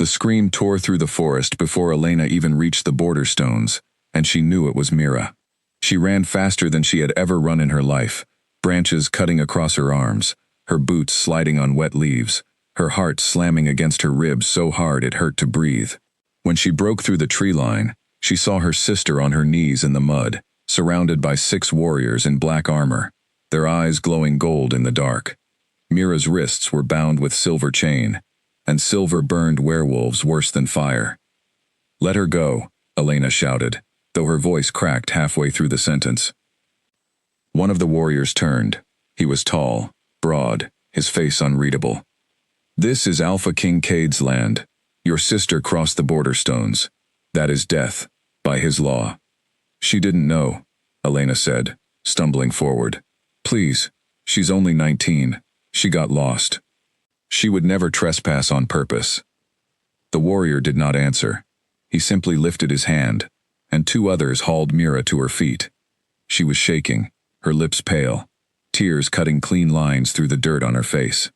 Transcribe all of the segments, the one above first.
The scream tore through the forest before Elena even reached the border stones, and she knew it was Mira. She ran faster than she had ever run in her life, branches cutting across her arms, her boots sliding on wet leaves, her heart slamming against her ribs so hard it hurt to breathe. When she broke through the tree line, she saw her sister on her knees in the mud, surrounded by 6 warriors in black armor, their eyes glowing gold in the dark. Mira's wrists were bound with silver chain, and silver burned werewolves worse than fire. "Let her go," Elena shouted, though her voice cracked halfway through the sentence. One of the warriors turned. He was tall, broad, his face unreadable. "This is Alpha King Cade's land. Your sister crossed the border stones. That is death, by his law." "She didn't know," Elena said, stumbling forward. "Please, she's only 19. She got lost. She would never trespass on purpose." The warrior did not answer. He simply lifted his hand, and 2 others hauled Mira to her feet. She was shaking, her lips pale, tears cutting clean lines through the dirt on her face.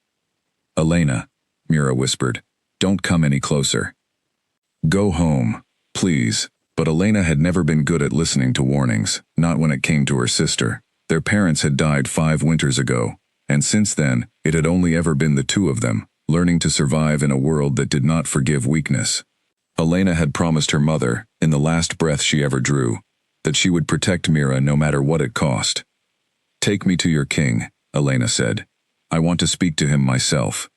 "Elena," Mira whispered, "don't come any closer. Go home, please." But Elena had never been good at listening to warnings, not when it came to her sister. Their parents had died 5 winters ago, and since then, it had only ever been the 2 of them, learning to survive in a world that did not forgive weakness. Elena had promised her mother, in the last breath she ever drew, that she would protect Mira no matter what it cost. "Take me to your king," Elena said. "I want to speak to him myself."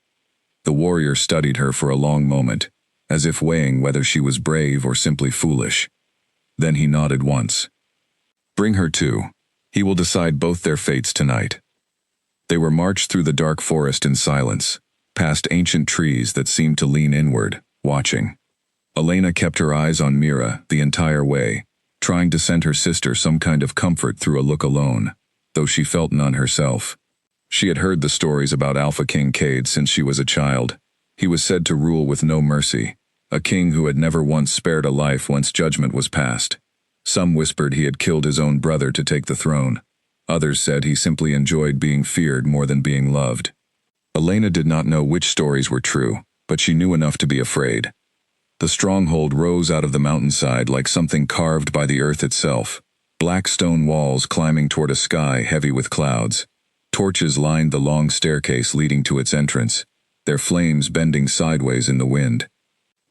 The warrior studied her for a long moment, as if weighing whether she was brave or simply foolish. Then he nodded once. "Bring her too. He will decide both their fates tonight." They were marched through the dark forest in silence, past ancient trees that seemed to lean inward, watching. Elena kept her eyes on Mira the entire way, trying to send her sister some kind of comfort through a look alone, though she felt none herself. She had heard the stories about Alpha King Cade since she was a child. He was said to rule with no mercy, a king who had never once spared a life once judgment was passed. Some whispered he had killed his own brother to take the throne. Others said he simply enjoyed being feared more than being loved. Elena did not know which stories were true, but she knew enough to be afraid. The stronghold rose out of the mountainside like something carved by the earth itself, black stone walls climbing toward a sky heavy with clouds. Torches lined the long staircase leading to its entrance, their flames bending sideways in the wind.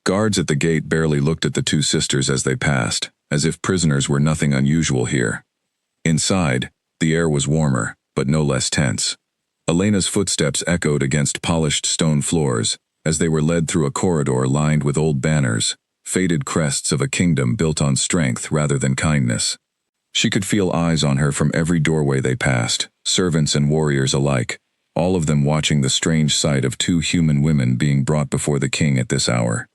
Guards at the gate barely looked at the 2 sisters as they passed, as if prisoners were nothing unusual here. Inside, the air was warmer, but no less tense. Elena's footsteps echoed against polished stone floors, as they were led through a corridor lined with old banners, faded crests of a kingdom built on strength rather than kindness. She could feel eyes on her from every doorway they passed, servants and warriors alike, all of them watching the strange sight of 2 human women being brought before the king at this hour.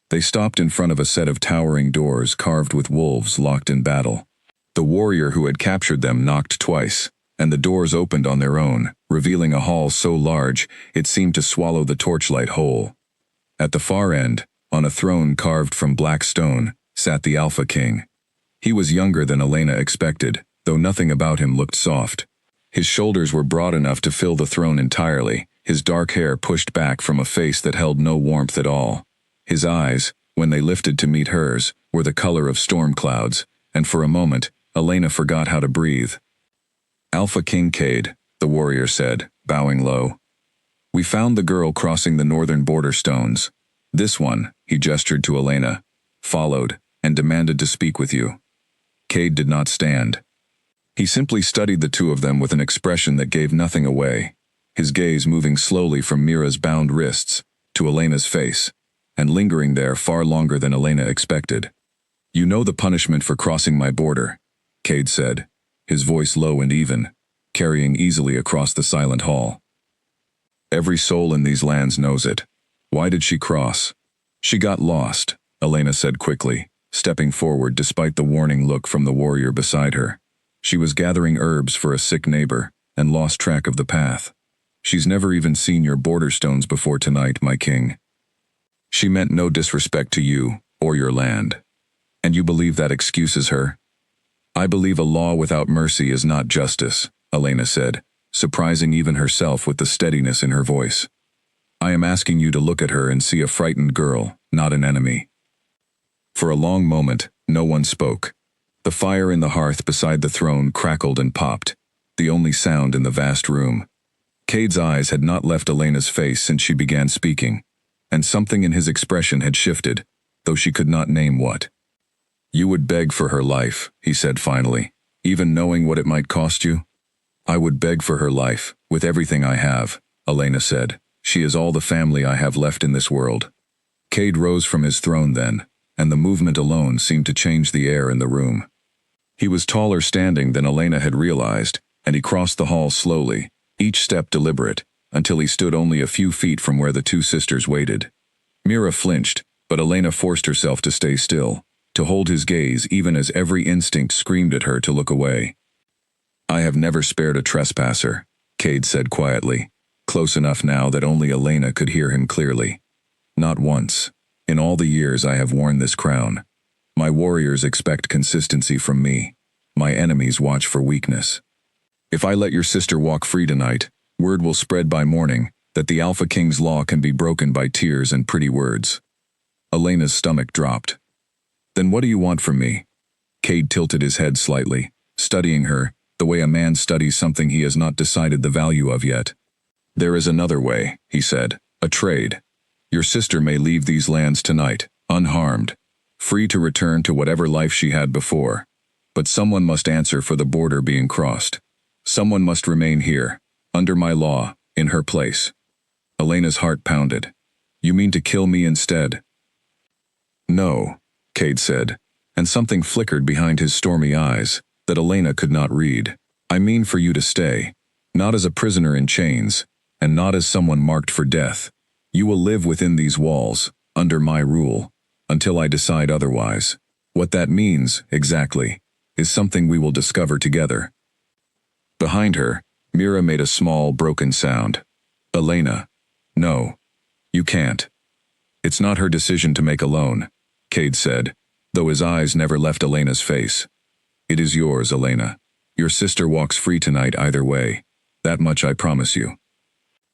They stopped in front of a set of towering doors carved with wolves locked in battle. The warrior who had captured them knocked twice, and the doors opened on their own, revealing a hall so large it seemed to swallow the torchlight whole. At the far end, on a throne carved from black stone, sat the Alpha King. He was younger than Elena expected, though nothing about him looked soft. His shoulders were broad enough to fill the throne entirely, his dark hair pushed back from a face that held no warmth at all. His eyes, when they lifted to meet hers, were the color of storm clouds, and for a moment, Elena forgot how to breathe. "Alpha King Cade," the warrior said, bowing low. "We found the girl crossing the northern border stones. This one," he gestured to Elena, "followed and demanded to speak with you." Cade did not stand. He simply studied the 2 of them with an expression that gave nothing away, his gaze moving slowly from Mira's bound wrists to Elena's face, and lingering there far longer than Elena expected. "You know the punishment for crossing my border," Cade said, his voice low and even, carrying easily across the silent hall. "Every soul in these lands knows it. Why did she cross?" "She got lost," Elena said quickly, stepping forward despite the warning look from the warrior beside her. "She was gathering herbs for a sick neighbor, and lost track of the path. She's never even seen your border stones before tonight, my king. She meant no disrespect to you, or your land. And you believe that excuses her?" "I believe a law without mercy is not justice," Elena said, surprising even herself with the steadiness in her voice. "I am asking you to look at her and see a frightened girl, not an enemy. For a long moment, no one spoke. The fire in the hearth beside the throne crackled and popped, the only sound in the vast room. Cade's eyes had not left Elena's face since she began speaking, and something in his expression had shifted, though she could not name what. "You would beg for her life," he said finally, "even knowing what it might cost you?" "I would beg for her life, with everything I have," Elena said. "She is all the family I have left in this world." Cade rose from his throne then, and the movement alone seemed to change the air in the room. He was taller standing than Elena had realized, and he crossed the hall slowly, each step deliberate, until he stood only a few feet from where the two sisters waited. Mira flinched, but Elena forced herself to stay still, to hold his gaze even as every instinct screamed at her to look away. "I have never spared a trespasser," Cade said quietly, close enough now that only Elena could hear him clearly. "Not once. In all the years I have worn this crown. My warriors expect consistency from me. My enemies watch for weakness. If I let your sister walk free tonight, word will spread by morning that the Alpha King's law can be broken by tears and pretty words." Elena's stomach dropped. "Then what do you want from me?" Cade tilted his head slightly, studying her, the way a man studies something he has not decided the value of yet. "There is another way," he said, "a trade. Your sister may leave these lands tonight, unharmed, free to return to whatever life she had before. But someone must answer for the border being crossed. Someone must remain here, under my law, in her place." Elena's heart pounded. "You mean to kill me instead?" "No," Cade said, and something flickered behind his stormy eyes that Elena could not read. "I mean for you to stay, not as a prisoner in chains, and not as someone marked for death. You will live within these walls, under my rule, until I decide otherwise. What that means, exactly, is something we will discover together." Behind her, Mira made a small, broken sound. "Elena, no. You can't." "It's not her decision to make alone," Cade said, though his eyes never left Elena's face. "It is yours, Elena. Your sister walks free tonight either way. That much I promise you.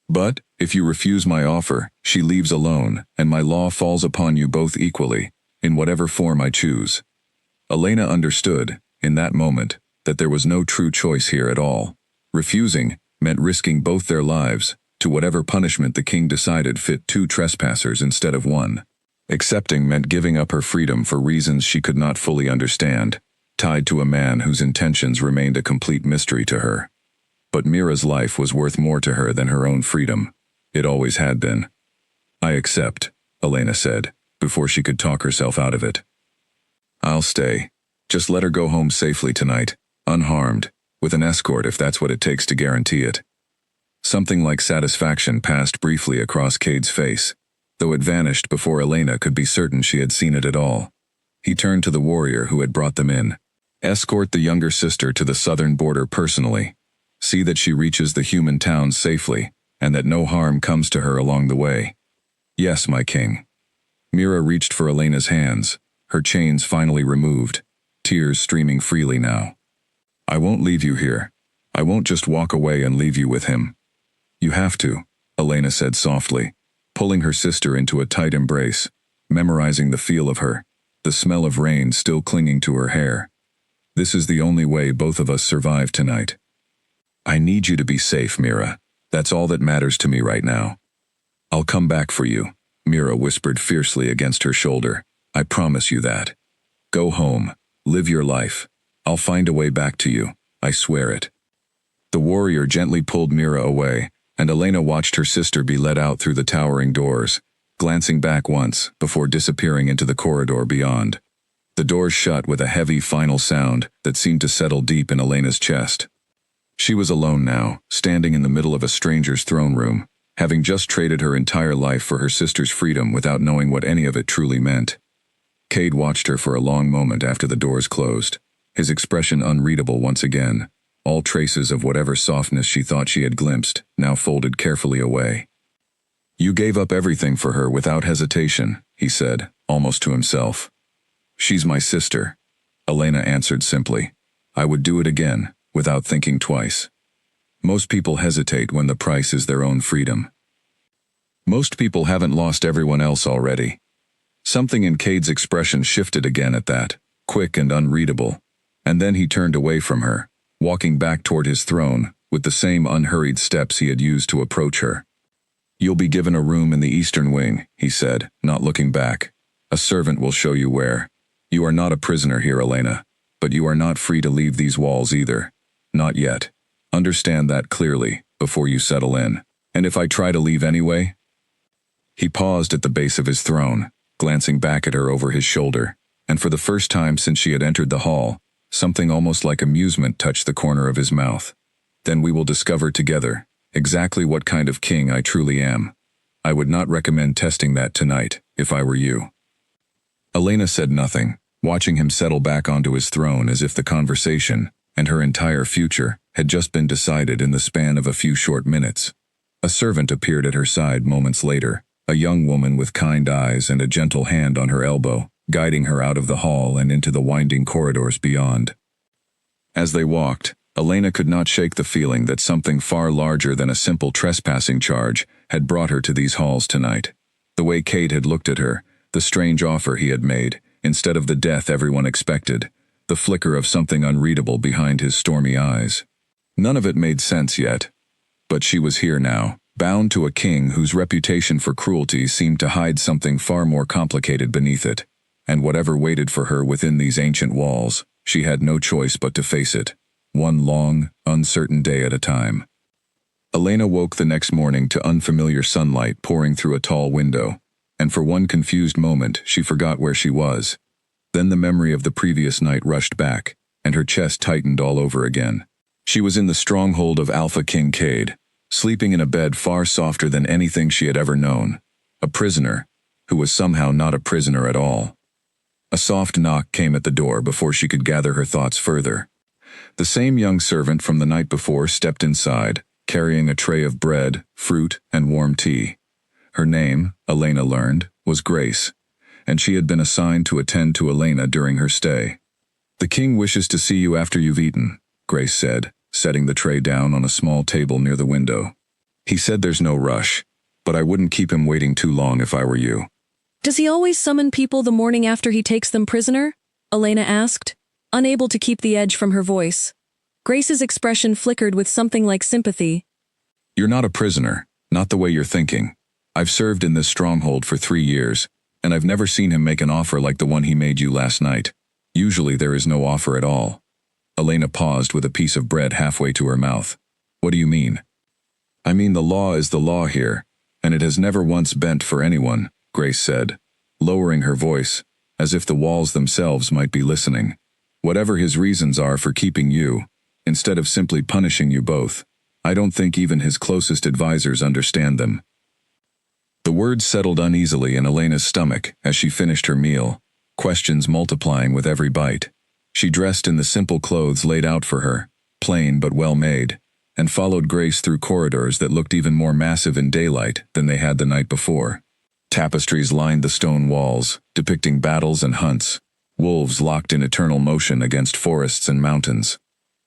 But, if you refuse my offer, she leaves alone, and my law falls upon you both equally, in whatever form I choose." Elena understood, in that moment, that there was no true choice here at all. Refusing meant risking both their lives, to whatever punishment the king decided fit two trespassers instead of one. Accepting meant giving up her freedom for reasons she could not fully understand, tied to a man whose intentions remained a complete mystery to her. But Mira's life was worth more to her than her own freedom. It always had been. "I accept," Elena said, before she could talk herself out of it. "I'll stay. Just let her go home safely tonight, unharmed, with an escort if that's what it takes to guarantee it." Something like satisfaction passed briefly across Cade's face, though it vanished before Elena could be certain she had seen it at all. He turned to the warrior who had brought them in. "Escort the younger sister to the southern border personally. See that she reaches the human towns safely, and that no harm comes to her along the way." "Yes, my king." Mira reached for Elena's hands, her chains finally removed, tears streaming freely now. "I won't leave you here. I won't just walk away and leave you with him." "You have to," Elena said softly, pulling her sister into a tight embrace, memorizing the feel of her, the smell of rain still clinging to her hair. "This is the only way both of us survive tonight." "I need you to be safe, Mira. That's all that matters to me right now." "I'll come back for you," Mira whispered fiercely against her shoulder. "I promise you that. Go home. Live your life. I'll find a way back to you. I swear it." The warrior gently pulled Mira away, and Elena watched her sister be led out through the towering doors, glancing back once before disappearing into the corridor beyond. The doors shut with a heavy final sound that seemed to settle deep in Elena's chest. She was alone now, standing in the middle of a stranger's throne room, having just traded her entire life for her sister's freedom without knowing what any of it truly meant. Cade watched her for a long moment after the doors closed, his expression unreadable once again, all traces of whatever softness she thought she had glimpsed, now folded carefully away. "You gave up everything for her without hesitation," he said, almost to himself. "She's my sister," Elena answered simply. "I would do it again, without thinking twice." Most people hesitate when the price is their own freedom. Most people haven't lost everyone else already. Something in Cade's expression shifted again at that, quick and unreadable. And then he turned away from her, walking back toward his throne, with the same unhurried steps he had used to approach her. "You'll be given a room in the eastern wing," he said, not looking back. "A servant will show you where. You are not a prisoner here, Elena, but you are not free to leave these walls either. Not yet. Understand that clearly, before you settle in. And if I try to leave anyway?" He paused at the base of his throne, glancing back at her over his shoulder, and for the first time since she had entered the hall, something almost like amusement touched the corner of his mouth. "Then we will discover together exactly what kind of king I truly am. I would not recommend testing that tonight, if I were you." Elena said nothing, watching him settle back onto his throne as if the conversation, and her entire future, had just been decided in the span of a few short minutes. A servant appeared at her side moments later, a young woman with kind eyes and a gentle hand on her elbow, guiding her out of the hall and into the winding corridors beyond. As they walked, Elena could not shake the feeling that something far larger than a simple trespassing charge had brought her to these halls tonight. The way Cade had looked at her, the strange offer he had made, instead of the death everyone expected, the flicker of something unreadable behind his stormy eyes. None of it made sense yet. But she was here now, bound to a king whose reputation for cruelty seemed to hide something far more complicated beneath it, and whatever waited for her within these ancient walls, she had no choice but to face it, one long, uncertain day at a time. Elena woke the next morning to unfamiliar sunlight pouring through a tall window, and for one confused moment she forgot where she was. Then the memory of the previous night rushed back, and her chest tightened all over again. She was in the stronghold of Alpha King Cade, sleeping in a bed far softer than anything she had ever known. A prisoner, who was somehow not a prisoner at all. A soft knock came at the door before she could gather her thoughts further. The same young servant from the night before stepped inside, carrying a tray of bread, fruit, and warm tea. Her name, Elena learned, was Grace, and she had been assigned to attend to Elena during her stay. "The king wishes to see you after you've eaten," Grace said, setting the tray down on a small table near the window. "He said there's no rush, but I wouldn't keep him waiting too long if I were you." "Does he always summon people the morning after he takes them prisoner?" Elena asked, unable to keep the edge from her voice. Grace's expression flickered with something like sympathy. "You're not a prisoner, not the way you're thinking. I've served in this stronghold for 3 years, and I've never seen him make an offer like the one he made you last night. Usually there is no offer at all." Elena paused with a piece of bread halfway to her mouth. "What do you mean?" "I mean the law is the law here, and it has never once bent for anyone," Grace said, lowering her voice, as if the walls themselves might be listening. "Whatever his reasons are for keeping you, instead of simply punishing you both, I don't think even his closest advisors understand them." The words settled uneasily in Elena's stomach as she finished her meal, questions multiplying with every bite. She dressed in the simple clothes laid out for her, plain but well made, and followed Grace through corridors that looked even more massive in daylight than they had the night before. Tapestries lined the stone walls, depicting battles and hunts, wolves locked in eternal motion against forests and mountains.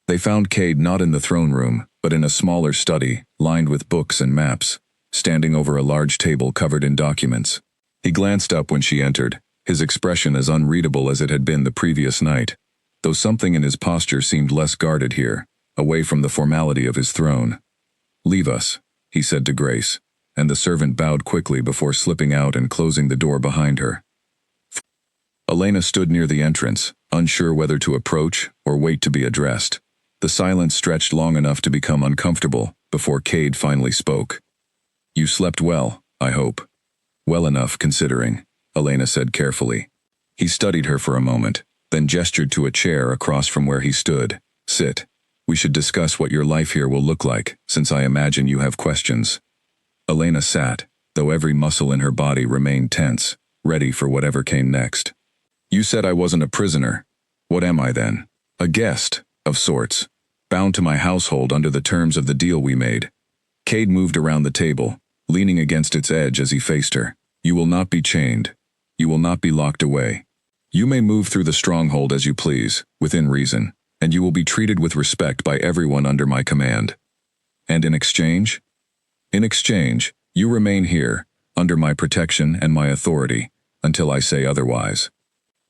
They found Cade not in the throne room, but in a smaller study, lined with books and maps, standing over a large table covered in documents. He glanced up when she entered, his expression as unreadable as it had been the previous night, though something in his posture seemed less guarded here, away from the formality of his throne. "Leave us," he said to Grace, and the servant bowed quickly before slipping out and closing the door behind her. Elena stood near the entrance, unsure whether to approach or wait to be addressed. The silence stretched long enough to become uncomfortable before Cade finally spoke. "You slept well, I hope." "Well enough, considering," Elena said carefully. He studied her for a moment, then gestured to a chair across from where he stood. "Sit. We should discuss what your life here will look like, since I imagine you have questions." Elena sat, though every muscle in her body remained tense, ready for whatever came next. "You said I wasn't a prisoner. What am I then? A guest, of sorts, bound to my household under the terms of the deal we made." Cade moved around the table, leaning against its edge as he faced her. "You will not be chained. You will not be locked away. You may move through the stronghold as you please, within reason, and you will be treated with respect by everyone under my command. And in exchange? In exchange, you remain here, under my protection and my authority, until I say otherwise."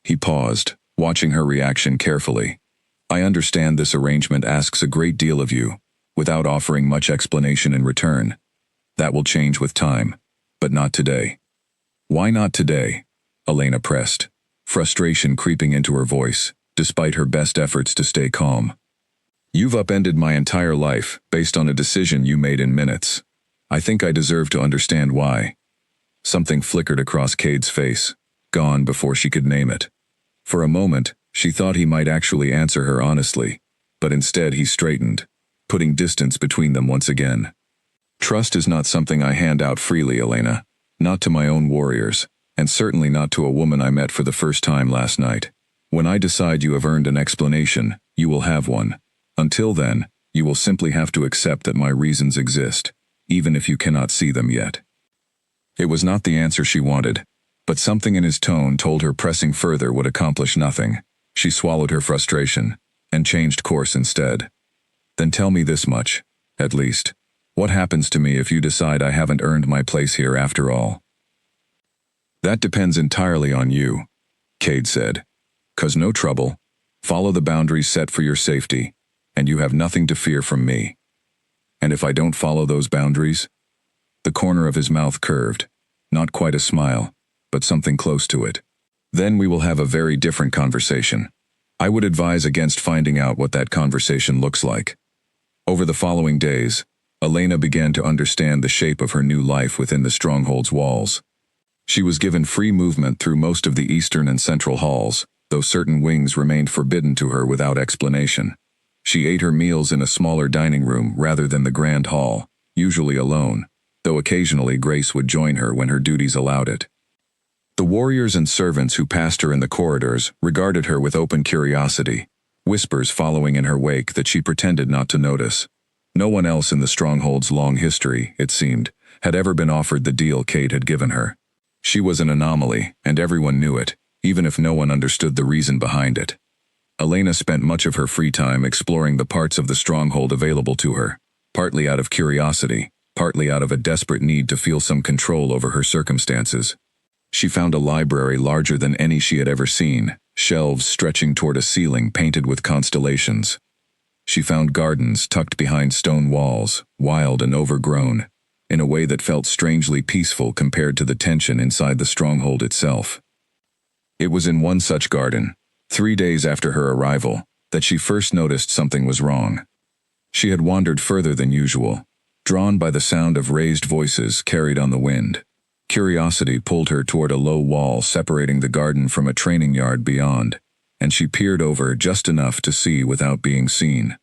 He paused, watching her reaction carefully. "I understand this arrangement asks a great deal of you, without offering much explanation in return. That will change with time, but not today." "Why not today?" Elena pressed, frustration creeping into her voice, despite her best efforts to stay calm. "You've upended my entire life, based on a decision you made in minutes. I think I deserve to understand why." Something flickered across Cade's face, gone before she could name it. For a moment, she thought he might actually answer her honestly, but instead he straightened, putting distance between them once again. "Trust is not something I hand out freely, Elena. Not to my own warriors, and certainly not to a woman I met for the first time last night. When I decide you have earned an explanation, you will have one. Until then, you will simply have to accept that my reasons exist, even if you cannot see them yet." It was not the answer she wanted, but something in his tone told her pressing further would accomplish nothing. She swallowed her frustration, and changed course instead. "Then tell me this much, at least. What happens to me if you decide I haven't earned my place here after all?" "That depends entirely on you," Cade said. "'Cause no trouble. Follow the boundaries set for your safety, and you have nothing to fear from me. And if I don't follow those boundaries?" The corner of his mouth curved, not quite a smile, but something close to it. "Then we will have a very different conversation. I would advise against finding out what that conversation looks like." Over the following days, Elena began to understand the shape of her new life within the stronghold's walls. She was given free movement through most of the eastern and central halls, though certain wings remained forbidden to her without explanation. She ate her meals in a smaller dining room rather than the grand hall, usually alone, though occasionally Grace would join her when her duties allowed it. The warriors and servants who passed her in the corridors regarded her with open curiosity, whispers following in her wake that she pretended not to notice. No one else in the stronghold's long history, it seemed, had ever been offered the deal Cade had given her. She was an anomaly, and everyone knew it, even if no one understood the reason behind it. Elena spent much of her free time exploring the parts of the stronghold available to her, partly out of curiosity, partly out of a desperate need to feel some control over her circumstances. She found a library larger than any she had ever seen, shelves stretching toward a ceiling painted with constellations. She found gardens tucked behind stone walls, wild and overgrown, in a way that felt strangely peaceful compared to the tension inside the stronghold itself. It was in one such garden, 3 days after her arrival, that she first noticed something was wrong. She had wandered further than usual, drawn by the sound of raised voices carried on the wind. Curiosity pulled her toward a low wall separating the garden from a training yard beyond, and she peered over just enough to see without being seen.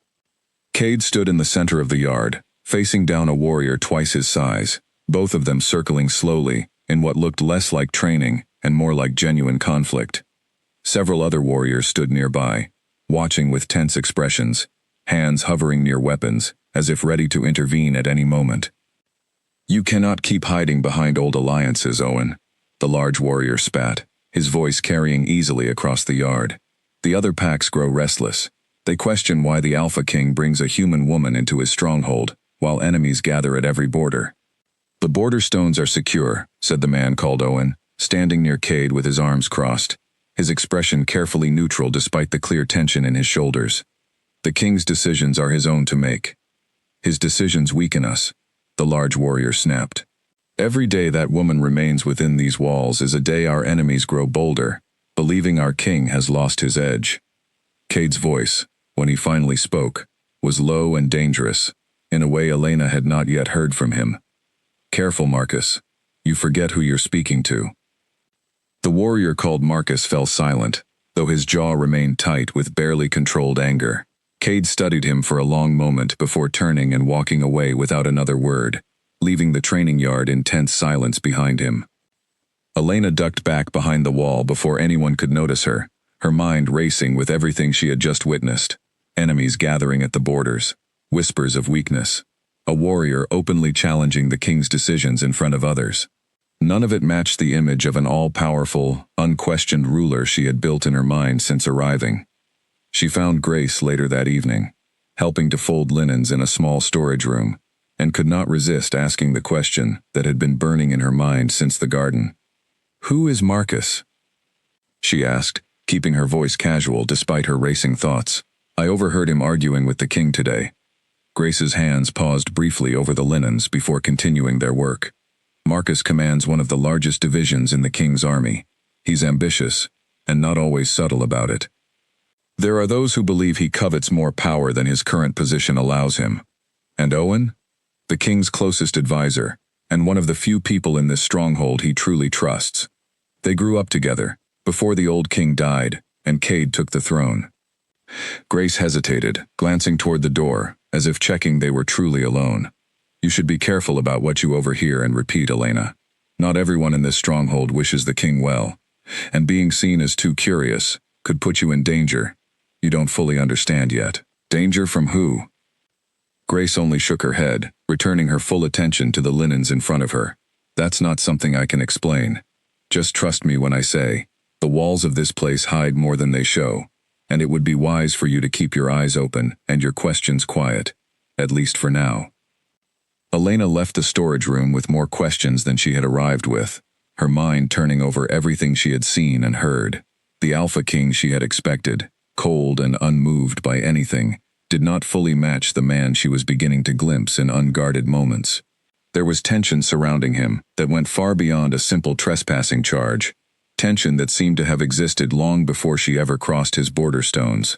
Cade stood in the center of the yard, facing down a warrior twice his size, both of them circling slowly, in what looked less like training and more like genuine conflict. Several other warriors stood nearby, watching with tense expressions, hands hovering near weapons, as if ready to intervene at any moment. "You cannot keep hiding behind old alliances, Owen," the large warrior spat, his voice carrying easily across the yard. "The other packs grow restless. They question why the Alpha King brings a human woman into his stronghold, while enemies gather at every border." "The border stones are secure," said the man called Owen, standing near Cade with his arms crossed, his expression carefully neutral despite the clear tension in his shoulders. "The king's decisions are his own to make." "His decisions weaken us," the large warrior snapped. "Every day that woman remains within these walls is a day our enemies grow bolder, believing our king has lost his edge." Cade's voice, when he finally spoke, was low and dangerous, in a way Elena had not yet heard from him. "Careful, Marcus. You forget who you're speaking to." The warrior called Marcus fell silent, though his jaw remained tight with barely controlled anger. Cade studied him for a long moment before turning and walking away without another word, leaving the training yard in tense silence behind him. Elena ducked back behind the wall before anyone could notice her, her mind racing with everything she had just witnessed. Enemies gathering at the borders, whispers of weakness, a warrior openly challenging the king's decisions in front of others. None of it matched the image of an all-powerful, unquestioned ruler she had built in her mind since arriving. She found Grace later that evening, helping to fold linens in a small storage room, and could not resist asking the question that had been burning in her mind since the garden. "Who is Marcus?" she asked, keeping her voice casual despite her racing thoughts. "I overheard him arguing with the king today." Grace's hands paused briefly over the linens before continuing their work. "Marcus commands one of the largest divisions in the king's army. He's ambitious, and not always subtle about it. There are those who believe he covets more power than his current position allows him. And Owen? The king's closest advisor, and one of the few people in this stronghold he truly trusts. They grew up together, before the old king died, and Cade took the throne." Grace hesitated, glancing toward the door, as if checking they were truly alone. "You should be careful about what you overhear and repeat, Elena. Not everyone in this stronghold wishes the king well, and being seen as too curious could put you in danger. You don't fully understand yet." "Danger from who?" Grace only shook her head, returning her full attention to the linens in front of her. "That's not something I can explain. Just trust me when I say, the walls of this place hide more than they show, and it would be wise for you to keep your eyes open and your questions quiet, at least for now." Elena left the storage room with more questions than she had arrived with, her mind turning over everything she had seen and heard. The Alpha King she had expected, cold and unmoved by anything, did not fully match the man she was beginning to glimpse in unguarded moments. There was tension surrounding him that went far beyond a simple trespassing charge, tension that seemed to have existed long before she ever crossed his border stones.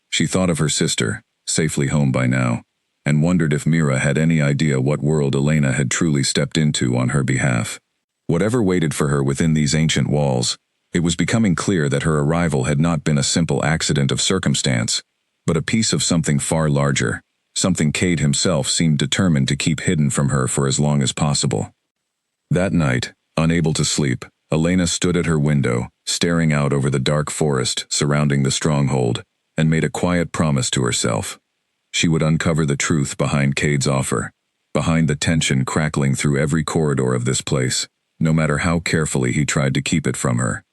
She thought of her sister, safely home by now, and wondered if Mira had any idea what world Elena had truly stepped into on her behalf. Whatever waited for her within these ancient walls, it was becoming clear that her arrival had not been a simple accident of circumstance, but a piece of something far larger, something Cade himself seemed determined to keep hidden from her for as long as possible. That night, unable to sleep, Elena stood at her window, staring out over the dark forest surrounding the stronghold, and made a quiet promise to herself. She would uncover the truth behind Cade's offer, behind the tension crackling through every corridor of this place, no matter how carefully he tried to keep it from her.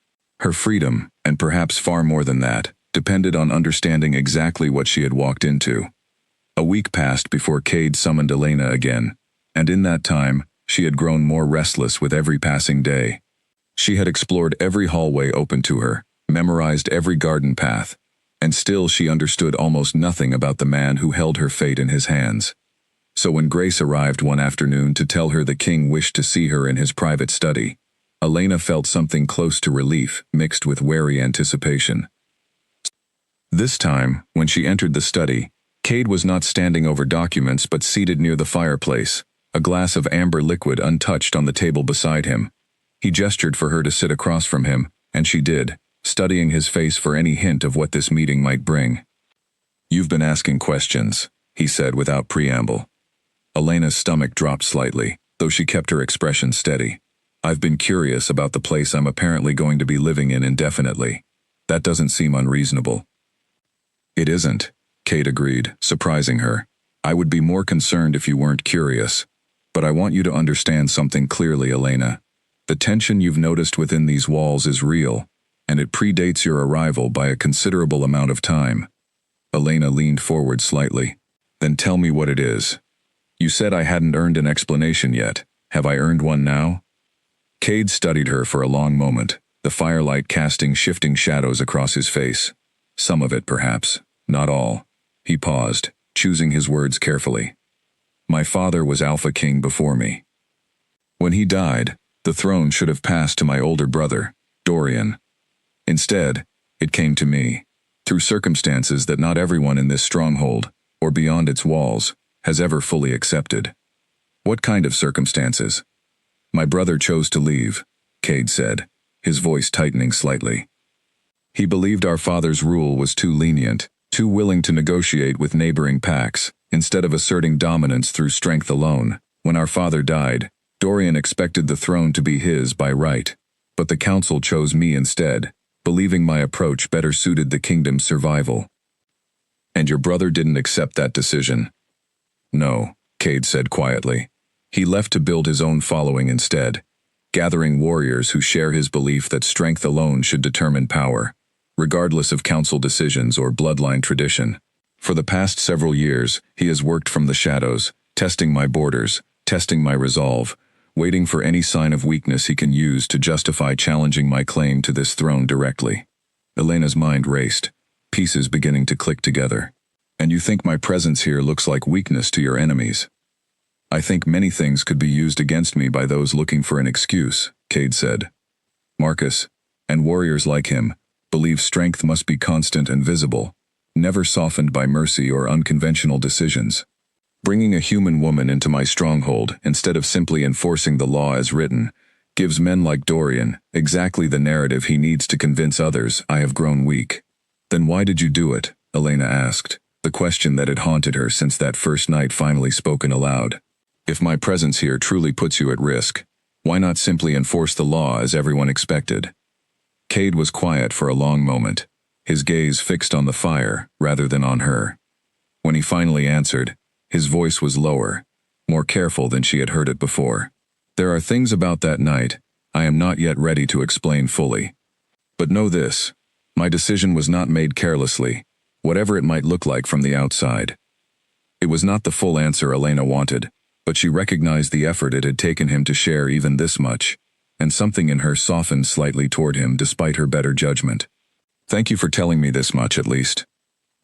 Her freedom, and perhaps far more than that, depended on understanding exactly what she had walked into. A week passed before Cade summoned Elena again, and in that time, she had grown more restless with every passing day. She had explored every hallway open to her, memorized every garden path, and still she understood almost nothing about the man who held her fate in his hands. So when Grace arrived one afternoon to tell her the king wished to see her in his private study, Elena felt something close to relief mixed with wary anticipation. This time, when she entered the study, Cade was not standing over documents but seated near the fireplace, a glass of amber liquid untouched on the table beside him. He gestured for her to sit across from him, and she did, studying his face for any hint of what this meeting might bring. "You've been asking questions," he said without preamble. Elena's stomach dropped slightly, though she kept her expression steady. "I've been curious about the place I'm apparently going to be living in indefinitely. That doesn't seem unreasonable." "It isn't," Cade agreed, surprising her. "I would be more concerned if you weren't curious. But I want you to understand something clearly, Elena. The tension you've noticed within these walls is real, and it predates your arrival by a considerable amount of time." Elena leaned forward slightly. "Then tell me what it is. You said I hadn't earned an explanation yet. Have I earned one now?" Cade studied her for a long moment, the firelight casting shifting shadows across his face. Some of it, perhaps, not all. He paused, choosing his words carefully. "My father was Alpha King before me. When he died, the throne should have passed to my older brother, Dorian. Instead, it came to me, through circumstances that not everyone in this stronghold, or beyond its walls, has ever fully accepted." "What kind of circumstances?" "My brother chose to leave," Cade said, his voice tightening slightly. "He believed our father's rule was too lenient, too willing to negotiate with neighboring pacts, instead of asserting dominance through strength alone. When our father died, Dorian expected the throne to be his by right, but the council chose me instead, believing my approach better suited the kingdom's survival." "And your brother didn't accept that decision?" "No," Cade said quietly. "He left to build his own following instead, gathering warriors who share his belief that strength alone should determine power, regardless of council decisions or bloodline tradition. For the past several years, he has worked from the shadows, testing my borders, testing my resolve, waiting for any sign of weakness he can use to justify challenging my claim to this throne directly. Elena's mind raced, pieces beginning to click together. And you think my presence here looks like weakness to your enemies? I think many things could be used against me by those looking for an excuse, Cade said. Marcus, and warriors like him, believe strength must be constant and visible, never softened by mercy or unconventional decisions. Bringing a human woman into my stronghold instead of simply enforcing the law as written gives men like Dorian exactly the narrative he needs to convince others I have grown weak. Then why did you do it? Elena asked, the question that had haunted her since that first night finally spoken aloud. If my presence here truly puts you at risk, why not simply enforce the law as everyone expected? Cade was quiet for a long moment, his gaze fixed on the fire rather than on her. When he finally answered, his voice was lower, more careful than she had heard it before. There are things about that night I am not yet ready to explain fully. But know this, my decision was not made carelessly, whatever it might look like from the outside. It was not the full answer Elena wanted, but she recognized the effort it had taken him to share even this much, and something in her softened slightly toward him despite her better judgment. Thank you for telling me this much, at least.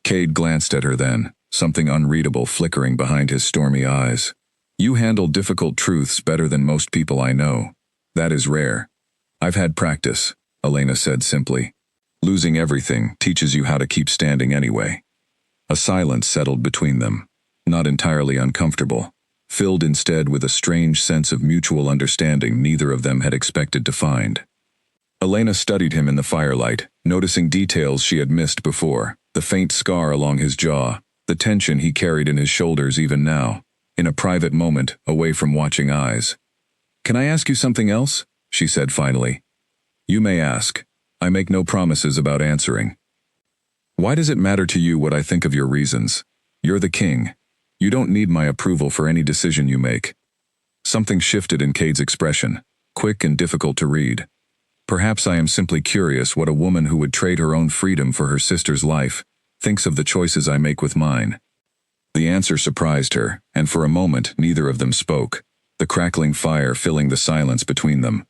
Cade glanced at her then, something unreadable flickering behind his stormy eyes. You handle difficult truths better than most people I know. That is rare. I've had practice, Elena said simply. Losing everything teaches you how to keep standing anyway. A silence settled between them, not entirely uncomfortable, filled instead with a strange sense of mutual understanding neither of them had expected to find. Elena studied him in the firelight, noticing details she had missed before, the faint scar along his jaw, the tension he carried in his shoulders even now, in a private moment, away from watching eyes. Can I ask you something else? She said finally. You may ask. I make no promises about answering. Why does it matter to you what I think of your reasons? You're the king. You don't need my approval for any decision you make. Something shifted in Cade's expression, quick and difficult to read. Perhaps I am simply curious what a woman who would trade her own freedom for her sister's life thinks of the choices I make with mine. The answer surprised her, and for a moment neither of them spoke, the crackling fire filling the silence between them.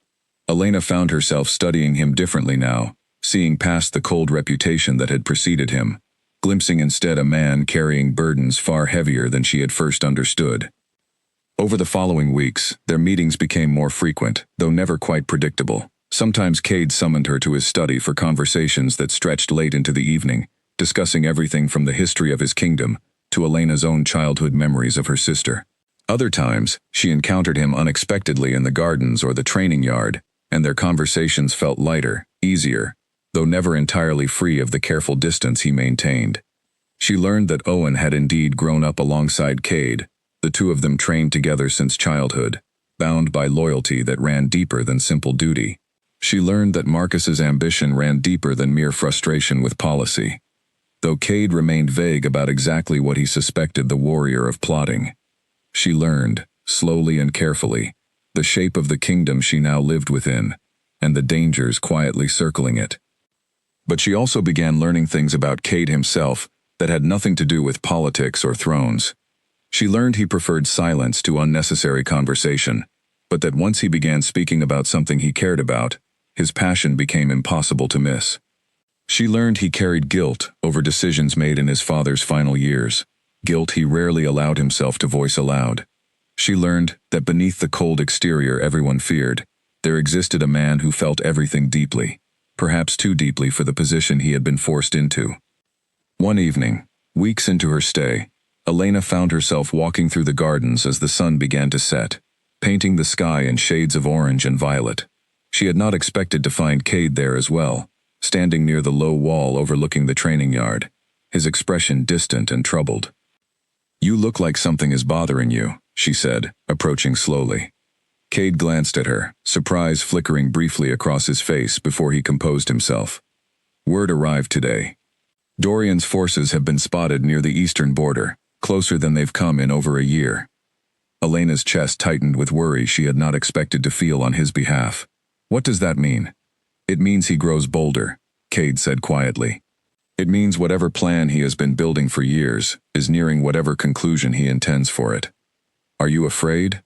Elena found herself studying him differently now, seeing past the cold reputation that had preceded him, glimpsing instead a man carrying burdens far heavier than she had first understood. Over the following weeks, their meetings became more frequent, though never quite predictable. Sometimes Cade summoned her to his study for conversations that stretched late into the evening, discussing everything from the history of his kingdom to Elena's own childhood memories of her sister. Other times, she encountered him unexpectedly in the gardens or the training yard, and their conversations felt lighter, easier, though never entirely free of the careful distance he maintained. She learned that Owen had indeed grown up alongside Cade, the two of them trained together since childhood, bound by loyalty that ran deeper than simple duty. She learned that Marcus's ambition ran deeper than mere frustration with policy, though Cade remained vague about exactly what he suspected the warrior of plotting. She learned, slowly and carefully, the shape of the kingdom she now lived within, and the dangers quietly circling it. But she also began learning things about Cade himself that had nothing to do with politics or thrones. She learned he preferred silence to unnecessary conversation, but that once he began speaking about something he cared about, his passion became impossible to miss. She learned he carried guilt over decisions made in his father's final years, guilt he rarely allowed himself to voice aloud. She learned that beneath the cold exterior everyone feared, there existed a man who felt everything deeply, perhaps too deeply for the position he had been forced into. One evening, weeks into her stay, Elena found herself walking through the gardens as the sun began to set, painting the sky in shades of orange and violet. She had not expected to find Cade there as well, standing near the low wall overlooking the training yard, his expression distant and troubled. You look like something is bothering you, she said, approaching slowly. Cade glanced at her, surprise flickering briefly across his face before he composed himself. Word arrived today. Dorian's forces have been spotted near the eastern border, closer than they've come in over a year. Elena's chest tightened with worry she had not expected to feel on his behalf. What does that mean? It means he grows bolder, Cade said quietly. It means whatever plan he has been building for years is nearing whatever conclusion he intends for it. Are you afraid?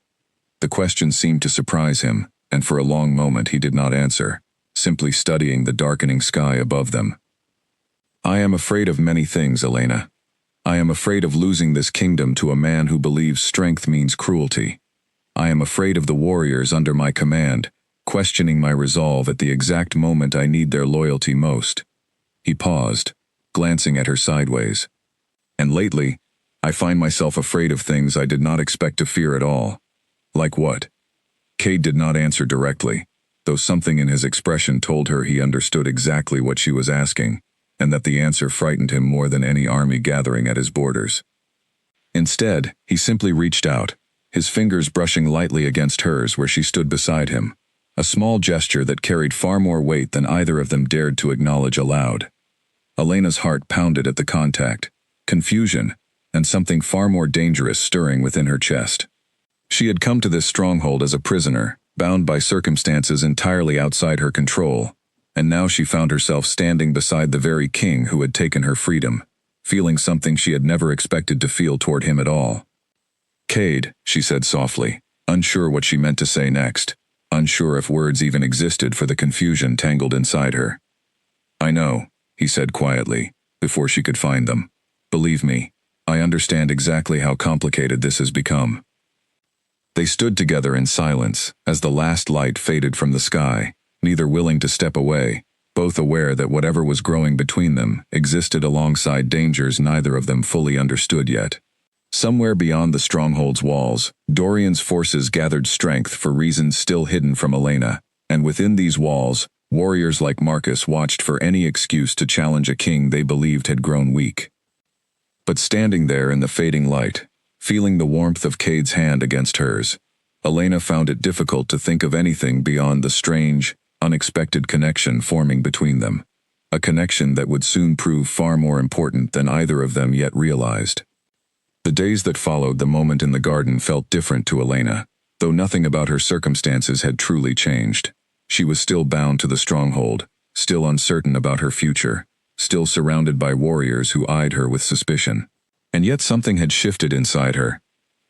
The question seemed to surprise him, and for a long moment he did not answer, simply studying the darkening sky above them. I am afraid of many things, Elena. I am afraid of losing this kingdom to a man who believes strength means cruelty. I am afraid of the warriors under my command, questioning my resolve at the exact moment I need their loyalty most. He paused, glancing at her sideways. And lately, I find myself afraid of things I did not expect to fear at all. Like what? Cade did not answer directly, though something in his expression told her he understood exactly what she was asking, and that the answer frightened him more than any army gathering at his borders. Instead, he simply reached out, his fingers brushing lightly against hers where she stood beside him, a small gesture that carried far more weight than either of them dared to acknowledge aloud. Elena's heart pounded at the contact, confusion, and something far more dangerous stirring within her chest. She had come to this stronghold as a prisoner, bound by circumstances entirely outside her control, and now she found herself standing beside the very king who had taken her freedom, feeling something she had never expected to feel toward him at all. Cade, she said softly, unsure what she meant to say next, unsure if words even existed for the confusion tangled inside her. I know, he said quietly, before she could find them. Believe me, I understand exactly how complicated this has become. They stood together in silence as the last light faded from the sky, neither willing to step away, both aware that whatever was growing between them existed alongside dangers neither of them fully understood yet. Somewhere beyond the stronghold's walls, Dorian's forces gathered strength for reasons still hidden from Elena, and within these walls, warriors like Marcus watched for any excuse to challenge a king they believed had grown weak. But standing there in the fading light, feeling the warmth of Cade's hand against hers, Elena found it difficult to think of anything beyond the strange, unexpected connection forming between them, a connection that would soon prove far more important than either of them yet realized. The days that followed the moment in the garden felt different to Elena, though nothing about her circumstances had truly changed. She was still bound to the stronghold, still uncertain about her future, still surrounded by warriors who eyed her with suspicion. And yet something had shifted inside her,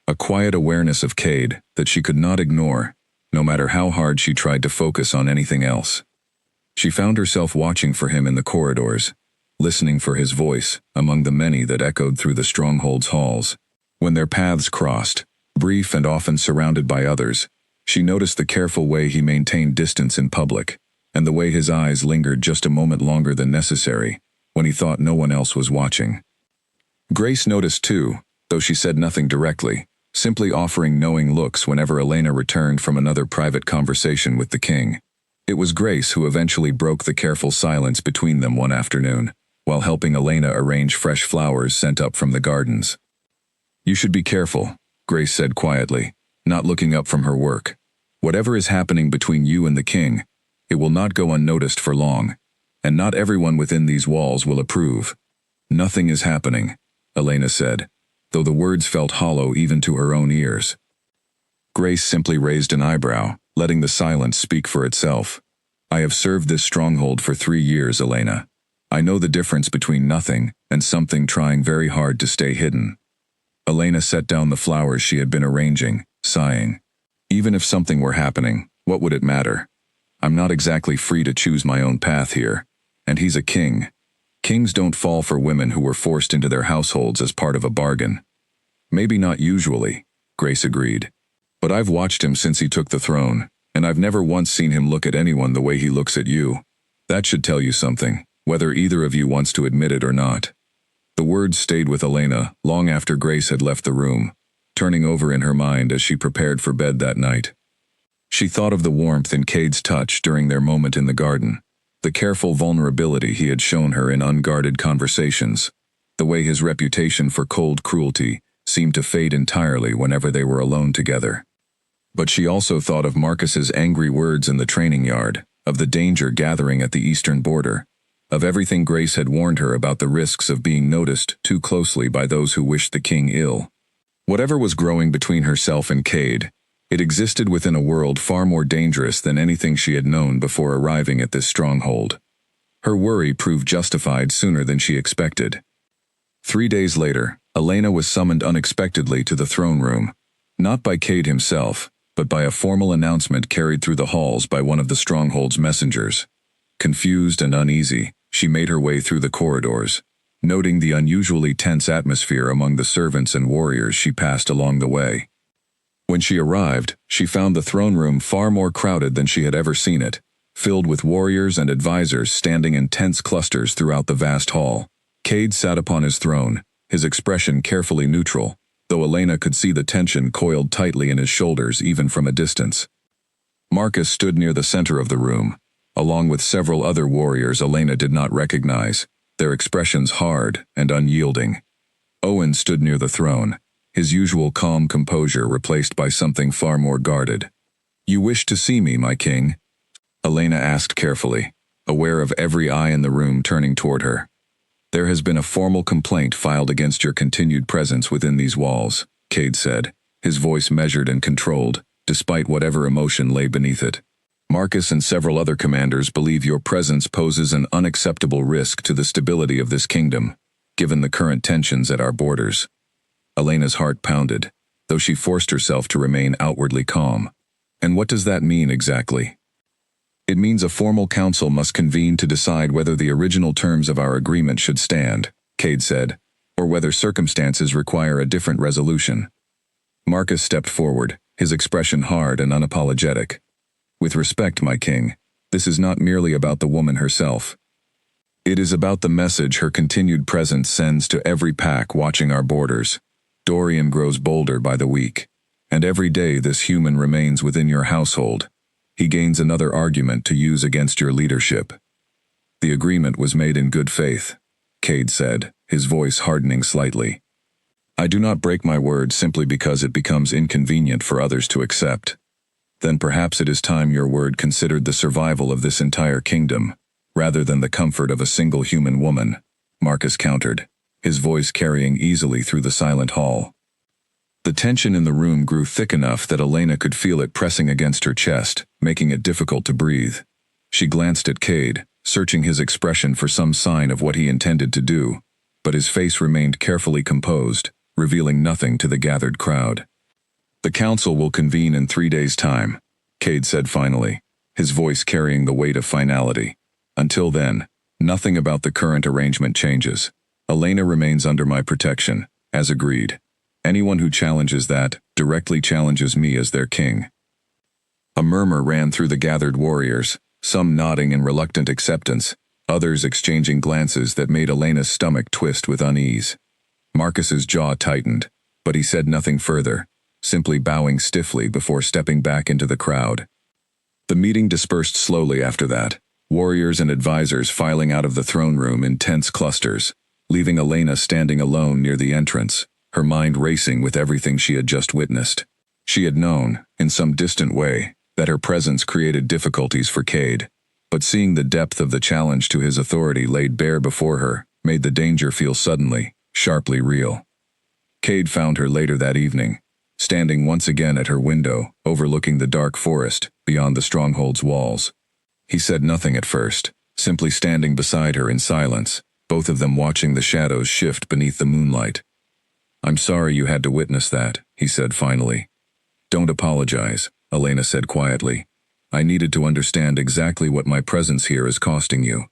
a quiet awareness of Cade that she could not ignore, no matter how hard she tried to focus on anything else. She found herself watching for him in the corridors, listening for his voice among the many that echoed through the stronghold's halls. When their paths crossed, brief and often surrounded by others, she noticed the careful way he maintained distance in public, and the way his eyes lingered just a moment longer than necessary, when he thought no one else was watching. Grace noticed too, though she said nothing directly, simply offering knowing looks whenever Elena returned from another private conversation with the king. It was Grace who eventually broke the careful silence between them one afternoon, while helping Elena arrange fresh flowers sent up from the gardens. You should be careful, Grace said quietly, not looking up from her work. Whatever is happening between you and the king, it will not go unnoticed for long, and not everyone within these walls will approve. Nothing is happening, Elena said, though the words felt hollow even to her own ears. Grace simply raised an eyebrow, letting the silence speak for itself. I have served this stronghold for 3 years, Elena. I know the difference between nothing and something trying very hard to stay hidden. Elena set down the flowers she had been arranging, sighing. Even if something were happening, what would it matter? I'm not exactly free to choose my own path here, and he's a king. Kings don't fall for women who were forced into their households as part of a bargain. Maybe not usually, Grace agreed. But I've watched him since he took the throne, and I've never once seen him look at anyone the way he looks at you. That should tell you something, whether either of you wants to admit it or not. The words stayed with Elena long after Grace had left the room, turning over in her mind as she prepared for bed that night. She thought of the warmth in Cade's touch during their moment in the garden, the careful vulnerability he had shown her in unguarded conversations, the way his reputation for cold cruelty seemed to fade entirely whenever they were alone together. But she also thought of Marcus's angry words in the training yard, of the danger gathering at the eastern border, of everything Grace had warned her about the risks of being noticed too closely by those who wished the king ill. Whatever was growing between herself and Cade, it existed within a world far more dangerous than anything she had known before arriving at this stronghold. Her worry proved justified sooner than she expected. 3 days later, Elena was summoned unexpectedly to the throne room, not by Cade himself, but by a formal announcement carried through the halls by one of the stronghold's messengers. Confused and uneasy, she made her way through the corridors. Noting the unusually tense atmosphere among the servants and warriors she passed along the way. When she arrived, she found the throne room far more crowded than she had ever seen it, filled with warriors and advisors standing in tense clusters throughout the vast hall. Cade sat upon his throne, his expression carefully neutral, though Elena could see the tension coiled tightly in his shoulders even from a distance. Marcus stood near the center of the room, along with several other warriors Elena did not recognize, their expressions hard and unyielding. Owen stood near the throne, his usual calm composure replaced by something far more guarded. "You wish to see me, my king?" Elena asked carefully, aware of every eye in the room turning toward her. "There has been a formal complaint filed against your continued presence within these walls," Cade said, his voice measured and controlled, despite whatever emotion lay beneath it. "Marcus and several other commanders believe your presence poses an unacceptable risk to the stability of this kingdom, given the current tensions at our borders." Elena's heart pounded, though she forced herself to remain outwardly calm. "And what does that mean exactly?" "It means a formal council must convene to decide whether the original terms of our agreement should stand," Cade said, "or whether circumstances require a different resolution." Marcus stepped forward, his expression hard and unapologetic. "With respect, my king, this is not merely about the woman herself. It is about the message her continued presence sends to every pack watching our borders. Dorian grows bolder by the week, and every day this human remains within your household, he gains another argument to use against your leadership." "The agreement was made in good faith," Cade said, his voice hardening slightly. "I do not break my word simply because it becomes inconvenient for others to accept." "Then perhaps it is time your word considered the survival of this entire kingdom, rather than the comfort of a single human woman," Marcus countered, his voice carrying easily through the silent hall. The tension in the room grew thick enough that Elena could feel it pressing against her chest, making it difficult to breathe. She glanced at Cade, searching his expression for some sign of what he intended to do, but his face remained carefully composed, revealing nothing to the gathered crowd. "The council will convene in 3 days' time," Cade said finally, his voice carrying the weight of finality. "Until then, nothing about the current arrangement changes. Elena remains under my protection, as agreed. Anyone who challenges that directly challenges me as their king." A murmur ran through the gathered warriors, some nodding in reluctant acceptance, others exchanging glances that made Elena's stomach twist with unease. Marcus's jaw tightened, but he said nothing further, simply bowing stiffly before stepping back into the crowd. The meeting dispersed slowly after that, warriors and advisors filing out of the throne room in tense clusters, leaving Elena standing alone near the entrance, her mind racing with everything she had just witnessed. She had known, in some distant way, that her presence created difficulties for Cade, but seeing the depth of the challenge to his authority laid bare before her made the danger feel suddenly, sharply real. Cade found her later that evening, standing once again at her window, overlooking the dark forest beyond the stronghold's walls. He said nothing at first, simply standing beside her in silence, both of them watching the shadows shift beneath the moonlight. "I'm sorry you had to witness that," he said finally. "Don't apologize," Elena said quietly. "I needed to understand exactly what my presence here is costing you.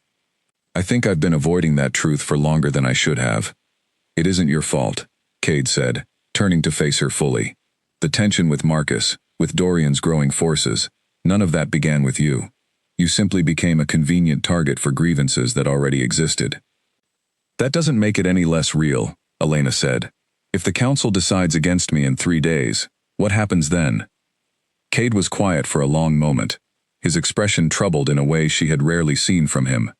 I think I've been avoiding that truth for longer than I should have." "It isn't your fault," Cade said, turning to face her fully. "The tension with Marcus, with Dorian's growing forces, none of that began with you. You simply became a convenient target for grievances that already existed." "That doesn't make it any less real," Elena said. "If the council decides against me in 3 days, what happens then?" Cade was quiet for a long moment, his expression troubled in a way she had rarely seen from him.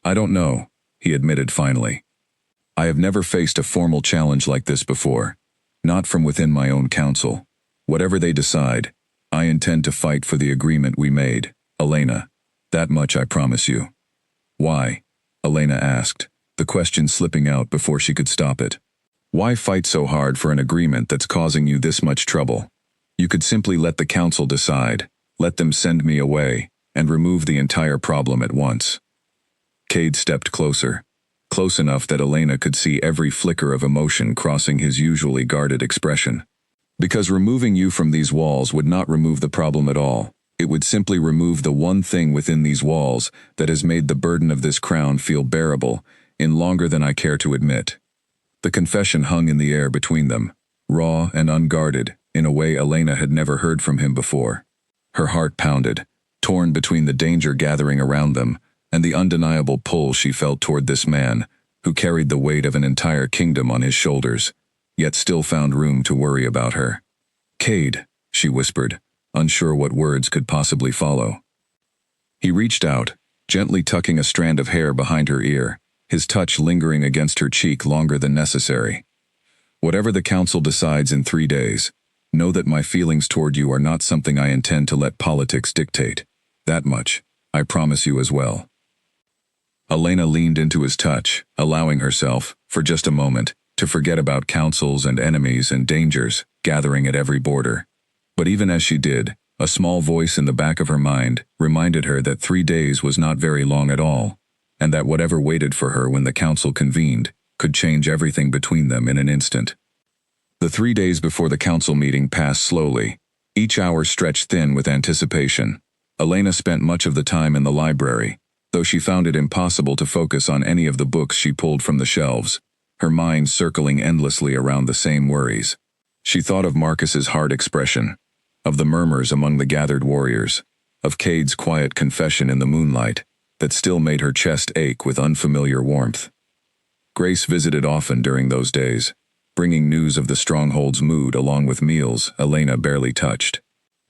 "I don't know," he admitted finally. "I have never faced a formal challenge like this before. Not from within my own council. Whatever they decide, I intend to fight for the agreement we made, Elena. That much I promise you." "Why?" Elena asked, the question slipping out before she could stop it. "Why fight so hard for an agreement that's causing you this much trouble? You could simply let the council decide, let them send me away, and remove the entire problem at once." Cade stepped closer, close enough that Elena could see every flicker of emotion crossing his usually guarded expression. Because removing you from these walls would not remove the problem at all. It would simply remove the one thing within these walls that has made the burden of this crown feel bearable in longer than I care to admit. The confession hung in the air between them, raw and unguarded, in a way Elena had never heard from him before. Her heart pounded, torn between the danger gathering around them and the undeniable pull she felt toward this man, who carried the weight of an entire kingdom on his shoulders, yet still found room to worry about her. "Cade," she whispered, unsure what words could possibly follow. He reached out, gently tucking a strand of hair behind her ear, his touch lingering against her cheek longer than necessary. "Whatever the council decides in 3 days, know that my feelings toward you are not something I intend to let politics dictate. That much, I promise you as well." Elena leaned into his touch, allowing herself, for just a moment, to forget about councils and enemies and dangers gathering at every border. But even as she did, a small voice in the back of her mind reminded her that 3 days was not very long at all, and that whatever waited for her when the council convened could change everything between them in an instant. The 3 days before the council meeting passed slowly, each hour stretched thin with anticipation. Elena spent much of the time in the library, though she found it impossible to focus on any of the books she pulled from the shelves, her mind circling endlessly around the same worries. She thought of Marcus's hard expression, of the murmurs among the gathered warriors, of Cade's quiet confession in the moonlight that still made her chest ache with unfamiliar warmth. Grace visited often during those days, bringing news of the stronghold's mood along with meals Elena barely touched.